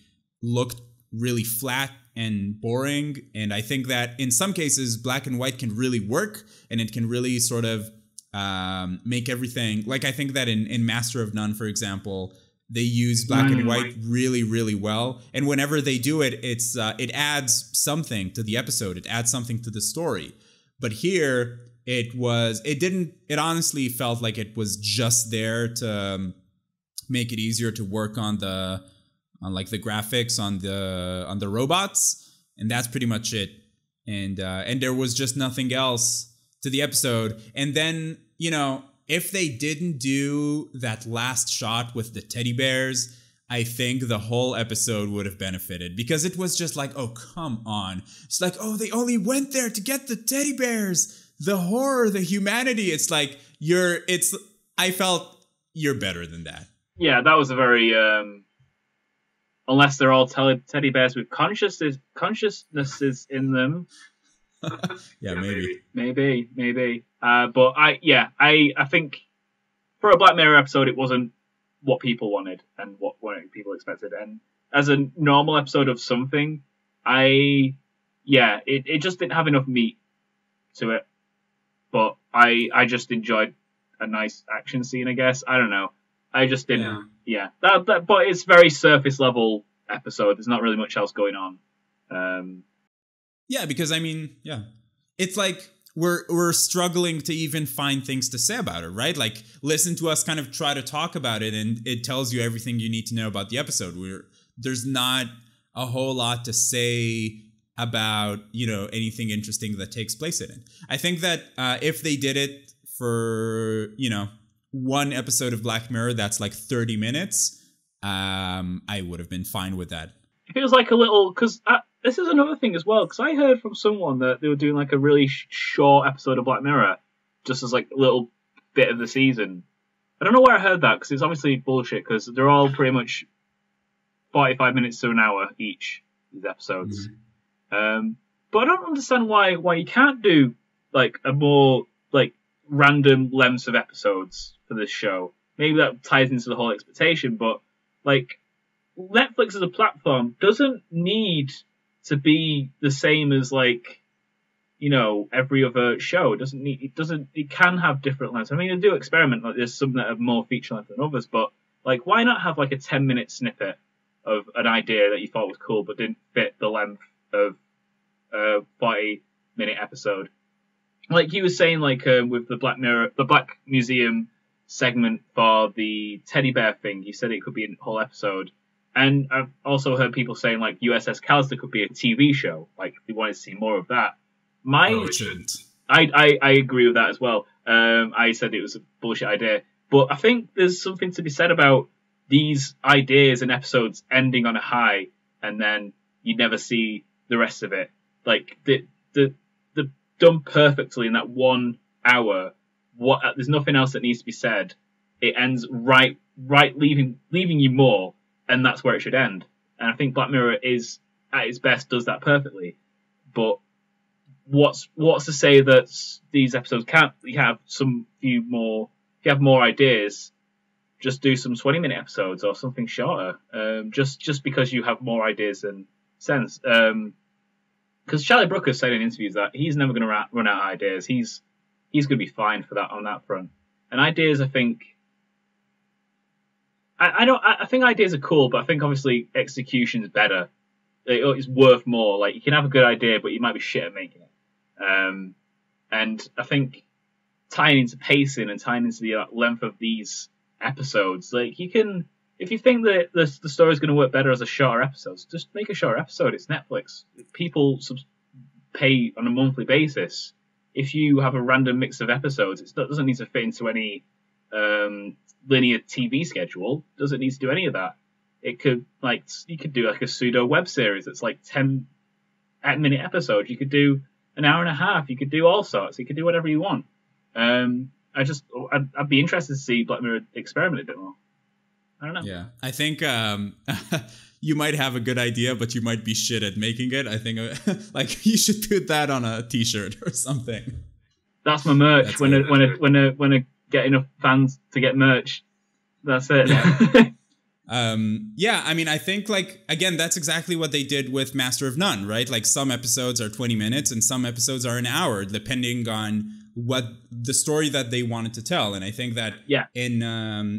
look really flat and boring. And I think that in some cases, black and white can really work, and it can really sort of make everything, like, I think that in Master of None, for example, they use black and white really, really well. And whenever they do it, it adds something to the episode. It adds something to the story. But here, it honestly felt like it was just there to make it easier to work on the graphics on the robots, and that's pretty much it. And there was just nothing else to the episode. And then, you know, if they didn't do that last shot with the teddy bears, I think the whole episode would have benefited, because it was just like, oh, come on. It's like, oh, they only went there to get the teddy bears. The horror, the humanity. It's like, I felt you're better than that. Yeah, that was a very, unless they're all teddy bears with consciousnesses in them. Yeah, maybe. But I think for a Black Mirror episode, it wasn't what people wanted and what people expected. And as a normal episode of something, it just didn't have enough meat to it. But I just enjoyed a nice action scene, I guess. I don't know. I just didn't. Yeah. But it's very surface level episode. There's not really much else going on. Yeah, because I mean, it's like we're struggling to even find things to say about it, right? Like, listen to us kind of try to talk about it, and it tells you everything you need to know about the episode. There's not a whole lot to say about, you know, anything interesting that takes place in it. I think that if they did it for, you know, one episode of Black Mirror that's like 30 minutes, I would have been fine with that. It feels like a little, because this is another thing as well, because I heard from someone that they were doing like a really short episode of Black Mirror, just as like a little bit of the season. I don't know where I heard that, because it's obviously bullshit, because they're all pretty much 45 minutes to an hour each, these episodes. But I don't understand why you can't do like a more like random lengths of episodes for this show. Maybe that ties into the whole expectation, but like Netflix as a platform doesn't need to be the same as like, you know, every other show. It can have different lengths. I mean, they do experiment, like there's some that have more feature length than others, but like why not have like a 10-minute snippet of an idea that you thought was cool but didn't fit the length of a 40-minute episode? Like he was saying, like with the Black Museum segment for the teddy bear thing, he said it could be a whole episode. And I've also heard people saying like USS Callister could be a TV show. Like they wanted to see more of that. It shouldn't. I agree with that as well. I said it was a bullshit idea, but I think there's something to be said about these ideas and episodes ending on a high, and then you never see the rest of it. Like the done perfectly in that 1 hour. There's nothing else that needs to be said. It ends right, leaving you more, and that's where it should end. And I think Black Mirror is at its best does that perfectly. But what's to say that these episodes can't? You have more. If you have more ideas, just do some 20-minute episodes or something shorter. Just because you have more ideas and sense. Because Charlie Brooker said in interviews that he's never going to run out of ideas. He's going to be fine for that on that front. And ideas, I think, I think ideas are cool, but I think obviously execution is better. It's worth more. Like you can have a good idea, but you might be shit at making it. And I think tying into pacing and tying into the length of these episodes, like you can, if you think that the story is going to work better as a shorter episode, just make a shorter episode. It's Netflix. People pay on a monthly basis. If you have a random mix of episodes, it doesn't need to fit into any linear TV schedule. Doesn't need to do any of that. It could you could do like a pseudo web series that's like 10-minute episodes. You could do an hour and a half. You could do all sorts. You could do whatever you want. I'd be interested to see Black Mirror experiment a bit more. I don't know. Yeah, I think you might have a good idea, but you might be shit at making it. I think like you should put that on a T-shirt or something. That's my merch. When I get enough fans to get merch, that's it. Yeah, I mean, I think like again, that's exactly what they did with Master of None, right? Like some episodes are 20 minutes and some episodes are an hour, depending on what the story that they wanted to tell. And I think that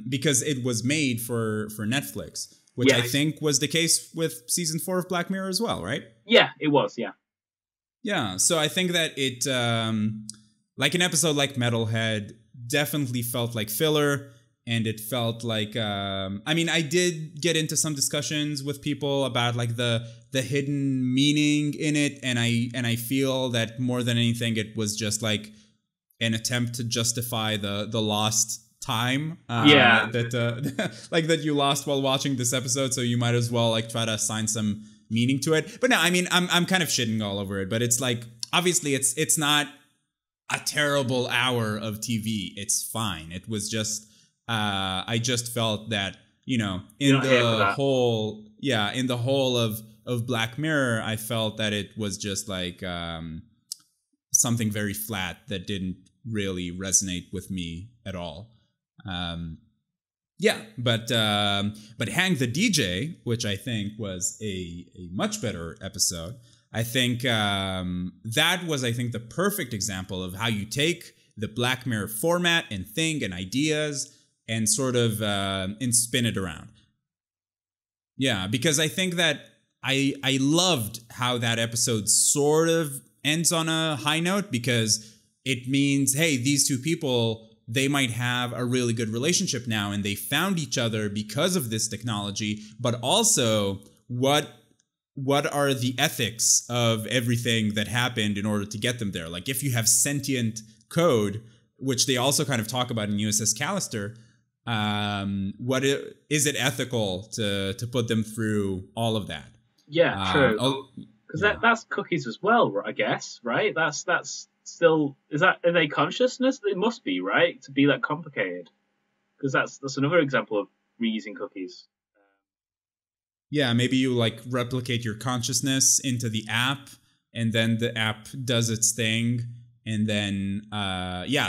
because it was made for Netflix, which I think was the case with season 4 of Black Mirror as well, right? Yeah, it was. Yeah. So I think that it like an episode like Metalhead definitely felt like filler, and it felt like I mean, I did get into some discussions with people about like the hidden meaning in it, and I feel that more than anything it was just like an attempt to justify the lost time that like that you lost while watching this episode, so you might as well like try to assign some meaning to it. But no, I mean, I'm kind of shitting all over it, but it's like obviously it's not a terrible hour of TV. It's fine. It was just I just felt that, you know, in the whole of Black Mirror, I felt that it was just like something very flat that didn't really resonate with me at all. But Hang the DJ, which I think was a much better episode. I think that was, I think, the perfect example of how you take the Black Mirror format and thing and ideas and sort of and spin it around. Yeah, because I think that I loved how that episode sort of ends on a high note, because it means, hey, these two people, they might have a really good relationship now, and they found each other because of this technology, but also what are the ethics of everything that happened in order to get them there? Like if you have sentient code, which they also kind of talk about in USS Callister, Is it ethical to put them through all of that? Yeah, true. Because that's cookies as well, I guess, right? That's still, are they consciousness? They must be, right? To be that complicated. Because that's another example of reusing cookies. Yeah, maybe you like replicate your consciousness into the app, and then the app does its thing, and then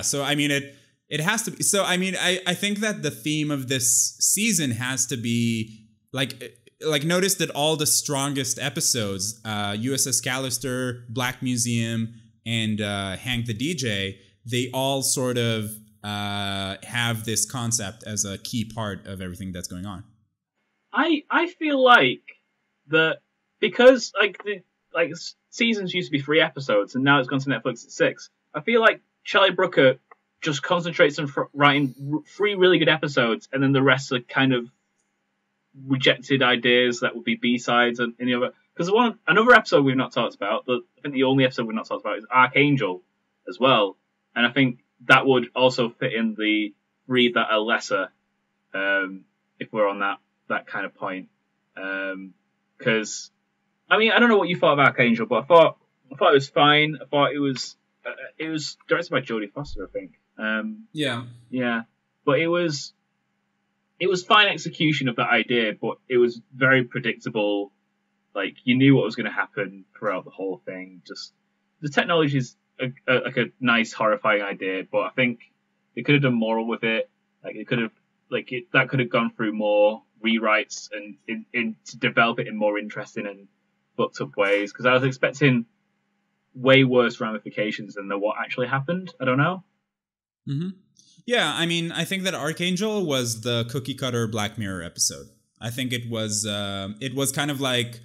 so I mean it has to be. So I mean I think that the theme of this season has to be like notice that all the strongest episodes, USS Callister, Black Museum, and Hank the DJ, they all sort of have this concept as a key part of everything that's going on. I feel like that because seasons used to be 3 episodes and now it's gone to Netflix at 6. I feel like Charlie Brooker just concentrates on writing 3 really good episodes, and then the rest are kind of rejected ideas that would be B-sides and any other. Because another episode we've not talked about, I think the only episode we've not talked about is Archangel as well, and I think that would also fit in the read that are lesser, if we're on that kind of point. Because I mean, I don't know what you thought of Archangel, but I thought it was fine. I thought it was directed by Jodie Foster, I think. Yeah, but it was fine execution of that idea, but it was very predictable. Like, you knew what was going to happen throughout the whole thing. Just the technology is like a nice, horrifying idea, but I think they could have done more with it. Like, it could have that could have gone through more rewrites and to develop it in more interesting and fucked up ways. Because I was expecting way worse ramifications than what actually happened. I don't know. Mm-hmm. Yeah, I mean, I think that Archangel was the cookie cutter Black Mirror episode. I think it was kind of like,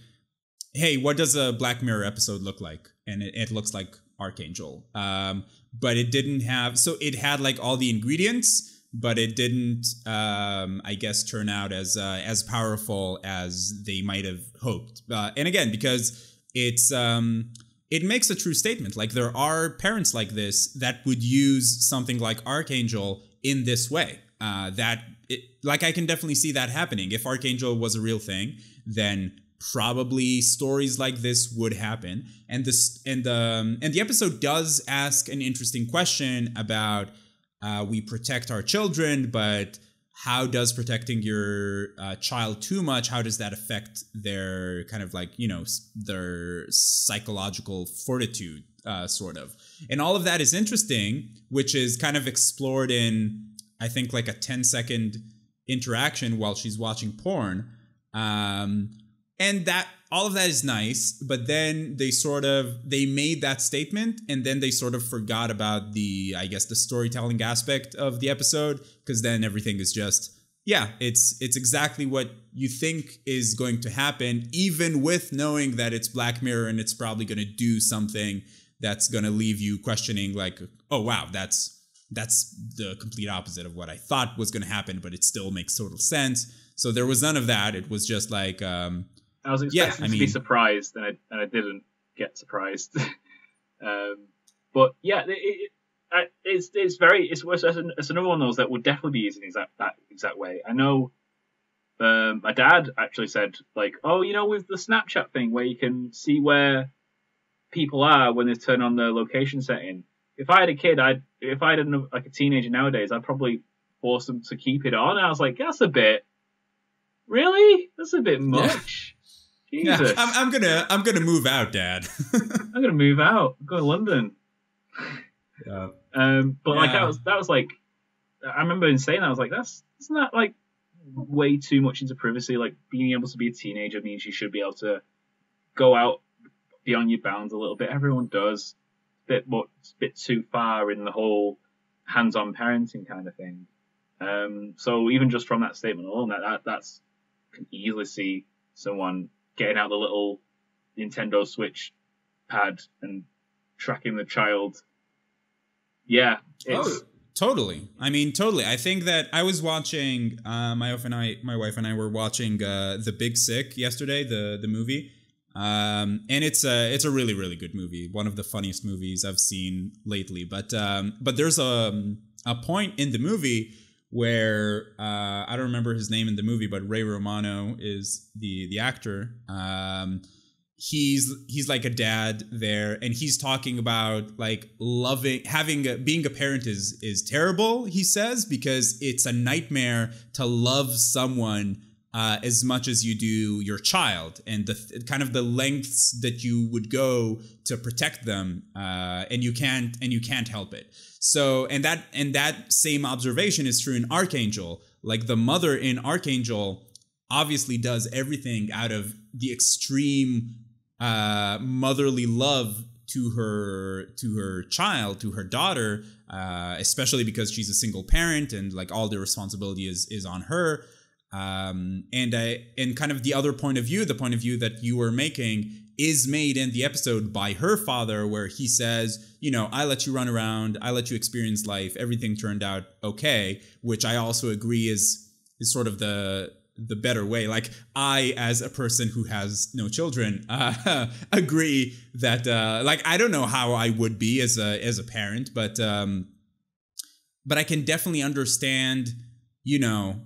hey, what does a Black Mirror episode look like? And it looks like Archangel. But it didn't have, so it had like all the ingredients, but it didn't, I guess, turn out as powerful as they might have hoped. And again, because it makes a true statement. Like, there are parents like this that would use something like Archangel in this way. Like, I can definitely see that happening. If Archangel was a real thing, then probably stories like this would happen. And the episode does ask an interesting question about we protect our children, but how does protecting your child too much, how does that affect their kind of like, their psychological fortitude, sort of. And all of that is interesting, which is kind of explored in, I think, like a 10-second interaction while she's watching porn. And that all of that is nice, but then they made that statement, and then they sort of forgot about the storytelling aspect of the episode, because then everything is just, it's exactly what you think is going to happen, even with knowing that it's Black Mirror and it's probably going to do something that's going to leave you questioning, like, oh wow, that's the complete opposite of what I thought was going to happen, but it still makes total sense. So there was none of that. It was just like, I was expecting to be surprised, and I didn't get surprised. But yeah, it's another one of those that would definitely be used in that exact way. I know my dad actually said, like, oh, with the Snapchat thing where you can see where people are when they turn on the location setting. If I had a kid, if I had a teenager nowadays, I'd probably force them to keep it on. And I was like, that's a bit much. Jesus. Yeah, I'm gonna move out, Dad. I'm gonna move out. Go to London. Yeah. But like that was like, I remember in saying that, I was like, isn't that like way too much into privacy? Like, being able to be a teenager means you should be able to go out beyond your bounds a little bit. Everyone does. A bit too far in the whole hands-on parenting kind of thing. So even just from that statement alone, that's can easily see someone getting out the little Nintendo Switch pad and tracking the child. Yeah. Totally. I mean, totally. I think that I was watching, my wife and I were watching The Big Sick yesterday, the movie. And it's a really, really good movie. One of the funniest movies I've seen lately. But there's a point in the movie where I don't remember his name in the movie, but Ray Romano is the actor. He's like a dad there, and he's talking about like being a parent is terrible, he says, because it's a nightmare to love someone as much as you do your child, and the kind of the lengths that you would go to protect them, and you can't help it. So and that same observation is true in Archangel. Like the mother in Archangel obviously does everything out of the extreme motherly love to her child, to her daughter, especially because she's a single parent and like all the responsibility is on her. And kind of the other point of view, the point of view that you were making, is made in the episode by her father, where he says, you know, I let you run around, I let you experience life, everything turned out okay, which I also agree is sort of the better way. Like, I, as a person who has no children, agree that like, I don't know how I would be as a parent, but I can definitely understand, you know,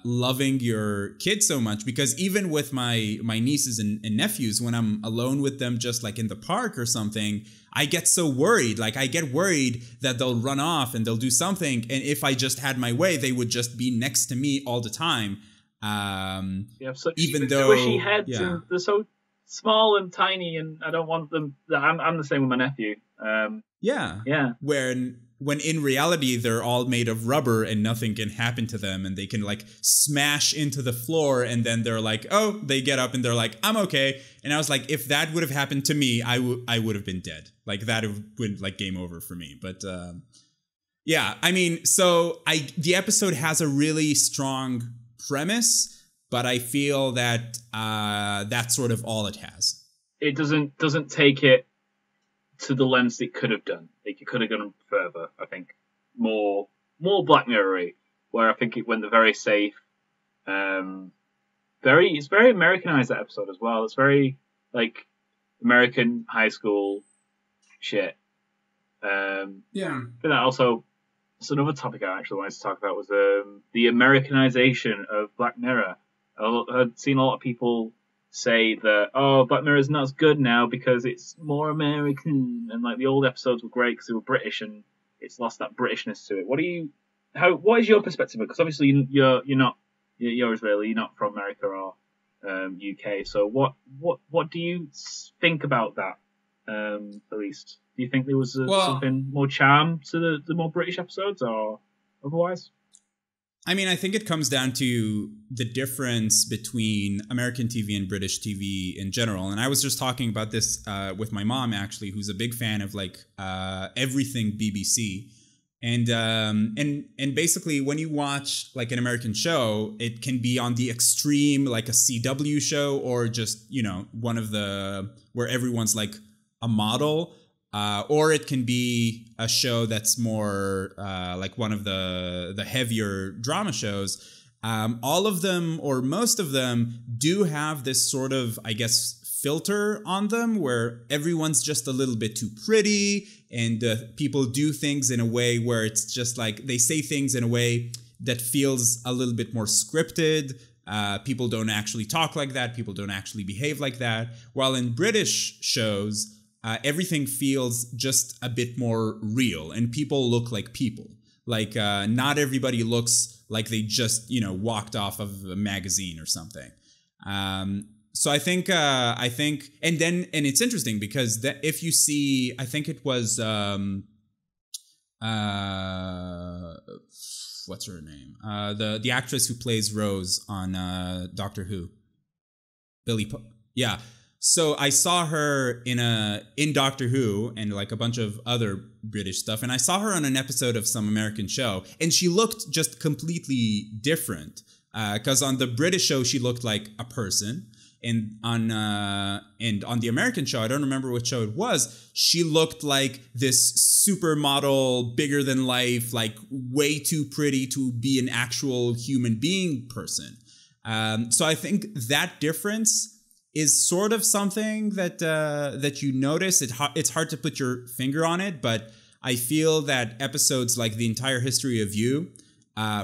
loving your kids so much, because even with my nieces and nephews, when I'm alone with them, just like in the park or something, I get so worried. Like, I get worried that they'll run off and they'll do something, and if I just had my way, they would just be next to me all the time. Even though squishy heads, and they're so small and tiny, and I don't want them. I'm the same with my nephew. When in reality they're all made of rubber and nothing can happen to them, and they can like smash into the floor, and then they're like, oh, they get up and they're like, I'm okay. And I was like, if that would have happened to me, I would have been dead. Like, that would like game over for me. But yeah, I mean, so the episode has a really strong premise, but I feel that that's sort of all it has. It doesn't take it to the lengths it could have done. Like, it could have gone further. I think more Black Mirror-y, where I think it went the very safe. It's very Americanized, that episode as well. It's very like American high school shit. But that also. So another topic I actually wanted to talk about was the Americanization of Black Mirror. I've seen a lot of people say that, oh, Black Mirror is not as good now because it's more American, and like the old episodes were great because they were British, and it's lost that Britishness to it. What is your perspective? Because obviously you're Israeli, you're not from America or UK. So what do you think about that? At least, do you think there was something more charm to the more British episodes, or otherwise? I mean, I think it comes down to the difference between American TV and British TV in general. And I was just talking about this with my mom, actually, who's a big fan of like everything BBC. And basically, when you watch like an American show, it can be on the extreme, like a CW show, or just, you know, one of the where everyone's like a model, or it can be a show that's more like one of the heavier drama shows. All of them, or most of them, do have this sort of, I guess, filter on them where everyone's just a little bit too pretty, and people do things in a way where it's just like they say things in a way that feels a little bit more scripted. People don't actually talk like that. People don't actually behave like that. While in British shows, everything feels just a bit more real, and people look like people. Like, not everybody looks like they just, you know, walked off of a magazine or something. So I think, and it's interesting because if you see, I think it was, what's her name? The actress who plays Rose on Doctor Who, yeah. So I saw her in Doctor Who and like a bunch of other British stuff, and I saw her on an episode of some American show, and she looked just completely different. Because on the British show she looked like a person, and on the American show, I don't remember which show it was, she looked like this supermodel, bigger than life, like way too pretty to be an actual human being person. So I think that difference is sort of something that you notice. It's hard to put your finger on it, but I feel that episodes like The Entire History of You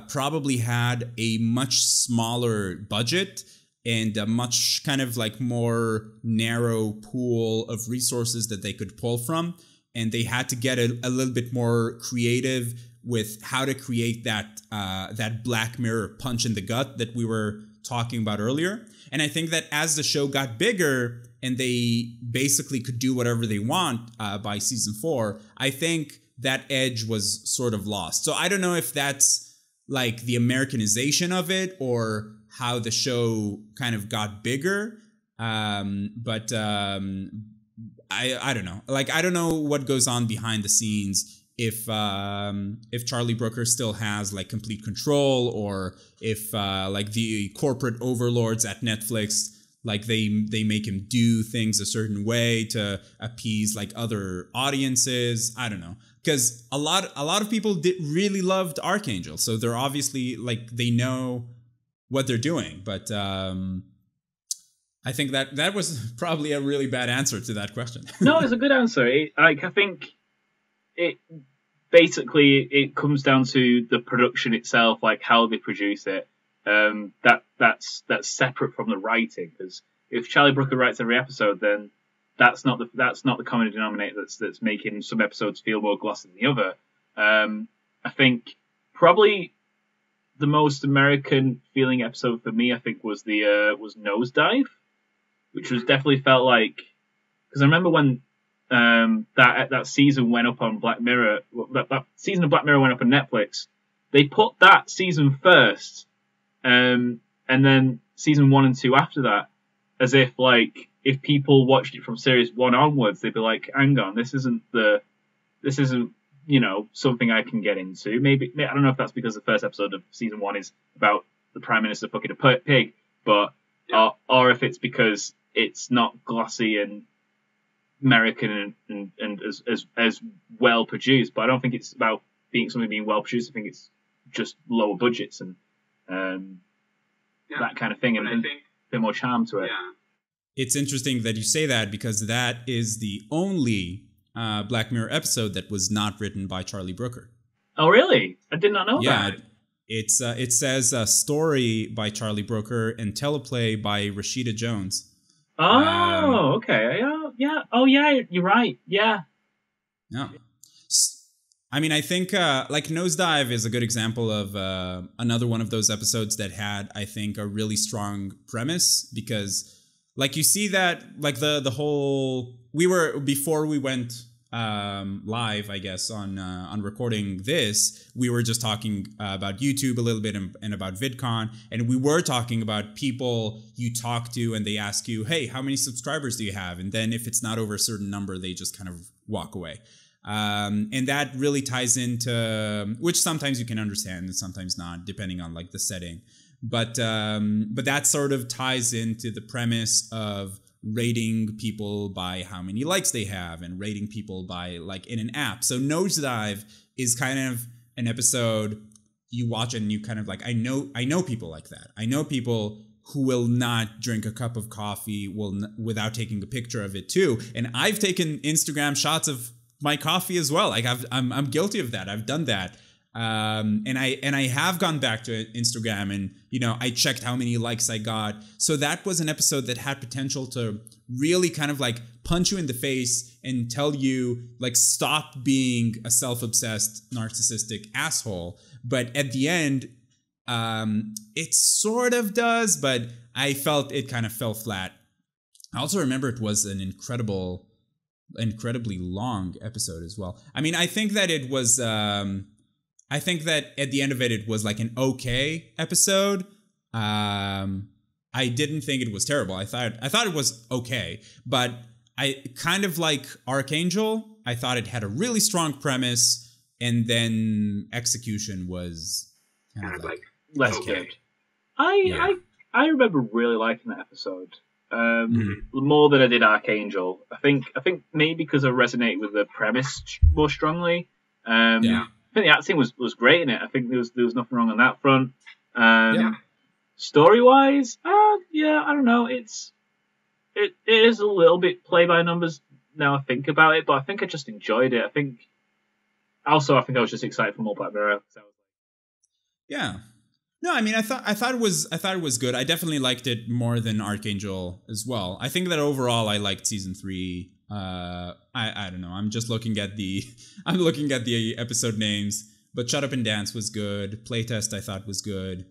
probably had a much smaller budget and a much kind of like more narrow pool of resources that they could pull from. And they had to get a little bit more creative with how to create that Black Mirror punch in the gut that we were talking about earlier. And I think that as the show got bigger and they basically could do whatever they want by season 4, I think that edge was sort of lost. So I don't know if that's like the Americanization of it or how the show kind of got bigger. But I don't know. Like, I don't know what goes on behind the scenes if Charlie Brooker still has like complete control, or if like the corporate overlords at Netflix, like they make him do things a certain way to appease like other audiences. I don't know, because a lot of people really loved Archangel, so they're obviously like they know what they're doing. But I think that was probably a really bad answer to that question. No, it's a good answer. I think it basically it comes down to the production itself, like how they produce it. That's separate from the writing, because if Charlie Brooker writes every episode, then that's not the common denominator that's making some episodes feel more glossy than the other. I think probably the most American feeling episode for me, I think, was Nosedive, which was definitely felt like, because I remember when that season went up on Black Mirror, that season of Black Mirror went up on Netflix. They put that season first, and then season 1 and 2 after that, as if like if people watched it from series 1 onwards, they'd be like, "Hang on, this isn't something I can get into." Maybe I don't know if that's because the first episode of season 1 is about the Prime Minister fucking a pig, but or if it's because it's not glossy and American and as well produced. But I don't think it's about something being well produced. I think it's just lower budgets and that kind of thing, and a bit more charm to it. Yeah. It's interesting that you say that, because that is the only Black Mirror episode that was not written by Charlie Brooker. Oh, really? I did not know that. Yeah, it says story by Charlie Brooker and teleplay by Rashida Jones. Oh, okay. Yeah. Oh, yeah. You're right. Yeah. Yeah. I mean, I think like Nosedive is a good example of another one of those episodes that had, I think, a really strong premise, because like you see that like the whole before we went live, I guess, on recording this, we were just talking about YouTube a little bit and about VidCon, and we were talking about people you talk to and they ask you, "Hey, how many subscribers do you have?" And then if it's not over a certain number, they just kind of walk away. And that really ties into, which sometimes you can understand and sometimes not, depending on like the setting. But that sort of ties into the premise of rating people by how many likes they have and rating people by like in an app. So Nosedive is kind of an episode you watch and you kind of like, I know people like that. I know people who will not drink a cup of coffee without taking a picture of it too. And I've taken Instagram shots of my coffee as well. Like I'm guilty of that. I've done that. And I have gone back to Instagram and, I checked how many likes I got. So that was an episode that had potential to really kind of like punch you in the face and tell you like, stop being a self-obsessed, narcissistic asshole. But at the end, it sort of does, but I felt it kind of fell flat. I also remember it was an incredibly long episode as well. I mean, I think that it was, I think that at the end of it, it was like an okay episode. I didn't think it was terrible. I thought it was okay, but I kind of like Archangel. I thought it had a really strong premise, and then execution was kind of like less good. I remember really liking that episode. More than I did Archangel. I think maybe because I resonated with the premise more strongly. I think the acting was great in it. I think there was nothing wrong on that front. Story wise, I don't know. It is a little bit play by numbers now I think about it, but I think I just enjoyed it. I think I was just excited for more Black Mirror. Yeah. No, I mean, I thought it was good. I definitely liked it more than Archangel as well. I think that overall, I liked season 3. I don't know. I'm just looking at the episode names. But Shut Up and Dance was good. Playtest I thought was good.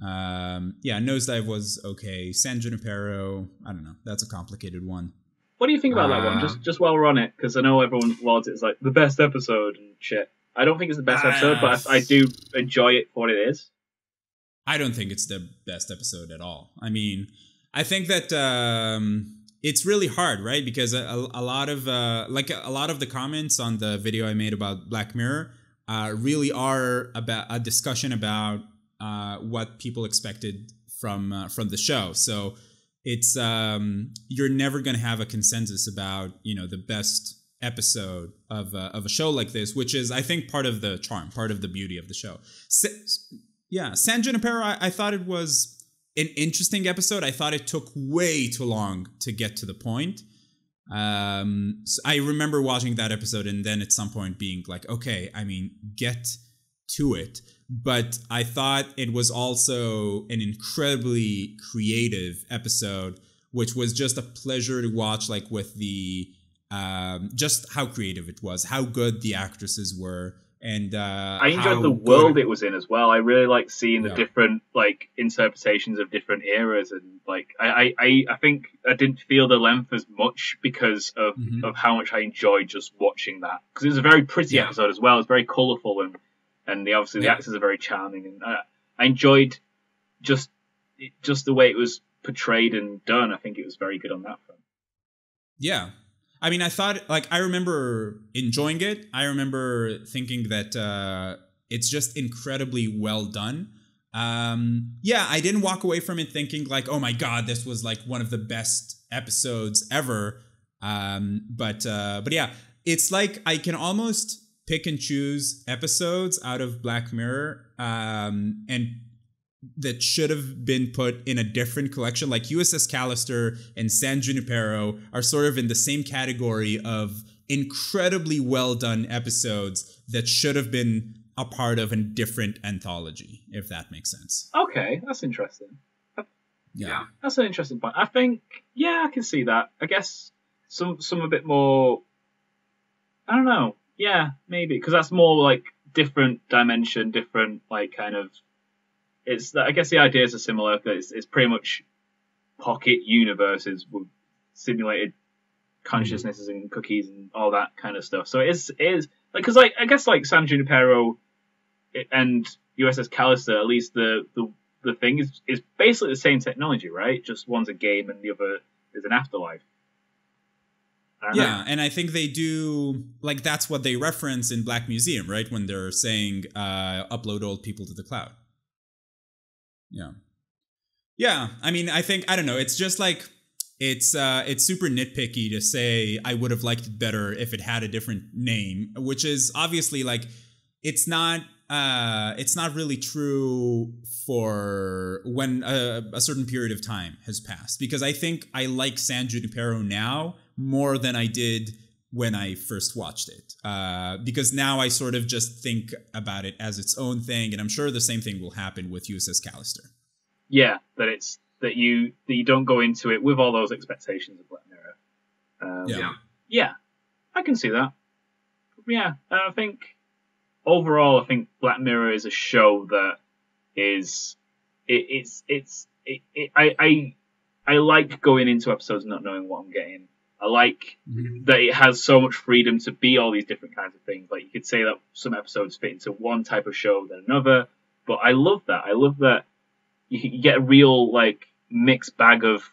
Nosedive was okay. San Junipero, I don't know. That's a complicated one. What do you think about that one? Just while we're on it, because I know everyone lauds it as like the best episode and shit. I don't think it's the best episode, but I do enjoy it for what it is. I don't think it's the best episode at all. I mean, I think that it's really hard, right? Because a lot of the comments on the video I made about Black Mirror really are about a discussion about what people expected from the show. So it's you're never going to have a consensus about the best episode of a show like this, which is I think part of the charm, part of the beauty of the show. San Junipero, I thought it was an interesting episode. I thought it took way too long to get to the point. So I remember watching that episode and then at some point being like, okay, I mean, get to it. But I thought it was also an incredibly creative episode, which was just a pleasure to watch, like with the just how creative it was, how good the actresses were. And I enjoyed the world it was in as well. I really like seeing the different like interpretations of different eras, and like I think I didn't feel the length as much because of how much I enjoyed just watching that, because it was a very pretty episode as well. It's very colourful, and obviously the actors are very charming, and I enjoyed just the way it was portrayed and done. I think it was very good on that front. Yeah. I mean, I thought, like, I remember enjoying it. I remember thinking that it's just incredibly well done. I didn't walk away from it thinking, like, oh my God, this was, like, one of the best episodes ever. But yeah, it's like I can almost pick and choose episodes out of Black Mirror and that should have been put in a different collection. Like USS Callister and San Junipero are sort of in the same category of incredibly well done episodes that should have been a part of a different anthology, if that makes sense. Okay, that's interesting. Yeah. That's an interesting point. I think, I can see that. I guess some a bit more, I don't know. Yeah, maybe, because that's more like different dimension, different like kind of, I guess the ideas are similar. It's pretty much pocket universes with simulated consciousnesses and cookies and all that kind of stuff. So it is like, because like I guess like San Junipero and USS Callister, at least the thing is basically the same technology, right? Just one's a game and the other is an afterlife. And I think they do, like, that's what they reference in Black Museum, right? When they're saying upload old people to the cloud. Yeah, I mean, I don't know, it's just like, it's super nitpicky to say I would have liked it better if it had a different name, which is obviously like, it's not really true for when a certain period of time has passed, because I think I like San Junipero now more than I did when I first watched it, because now I sort of just think about it as its own thing, and I'm sure the same thing will happen with USS Callister. Yeah, that you don't go into it with all those expectations of Black Mirror. Yeah, I can see that. Yeah, I think overall, I think Black Mirror is a show that is I like going into episodes not knowing what I'm getting. I like that it has so much freedom to be all these different kinds of things. Like, you could say that some episodes fit into one type of show than another, but I love that. I love that you get a real, like, mixed bag of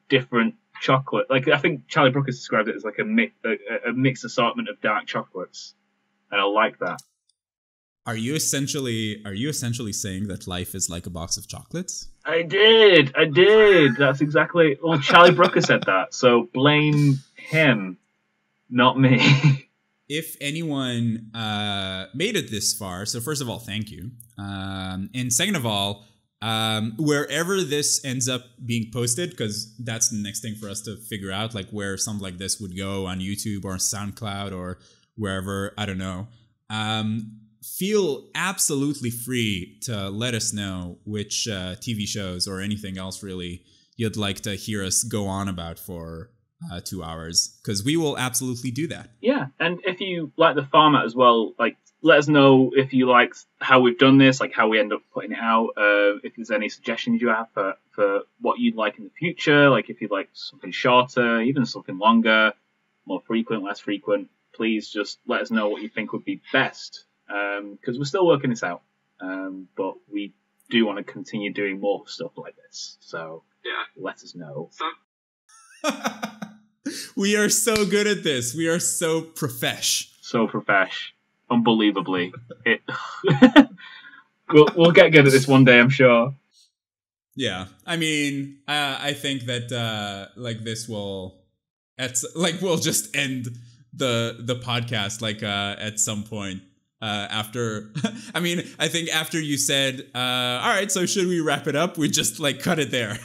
different chocolate. Like, I think Charlie Brooker described it as like a mixed assortment of dark chocolates, and I like that. Are you essentially saying that life is like a box of chocolates? I did. That's exactly. Well, Charlie Brooker said that, so blame him, not me. If anyone made it this far, so first of all, thank you, and second of all, wherever this ends up being posted, because that's the next thing for us to figure out, like where something like this would go on YouTube or SoundCloud or wherever, I don't know. feel absolutely free to let us know which TV shows or anything else really you'd like to hear us go on about for 2 hours, because we will absolutely do that. Yeah, and if you like the format as well, like, let us know if you like how we've done this, like how we end up putting it out. If there's any suggestions you have for what you'd like in the future, like if you'd like something shorter, even something longer, more frequent, less frequent, please just let us know what you think would be best. Because we're still working this out, but we do want to continue doing more stuff like this. So let us know. We are so good at this. We are so profesh. So profesh. Unbelievably. We'll get good at this one day, I'm sure. Yeah. I mean, I think that like this will we'll just end the podcast like at some point after I mean, I think after you said all right, so should we wrap it up, we just like cut it there.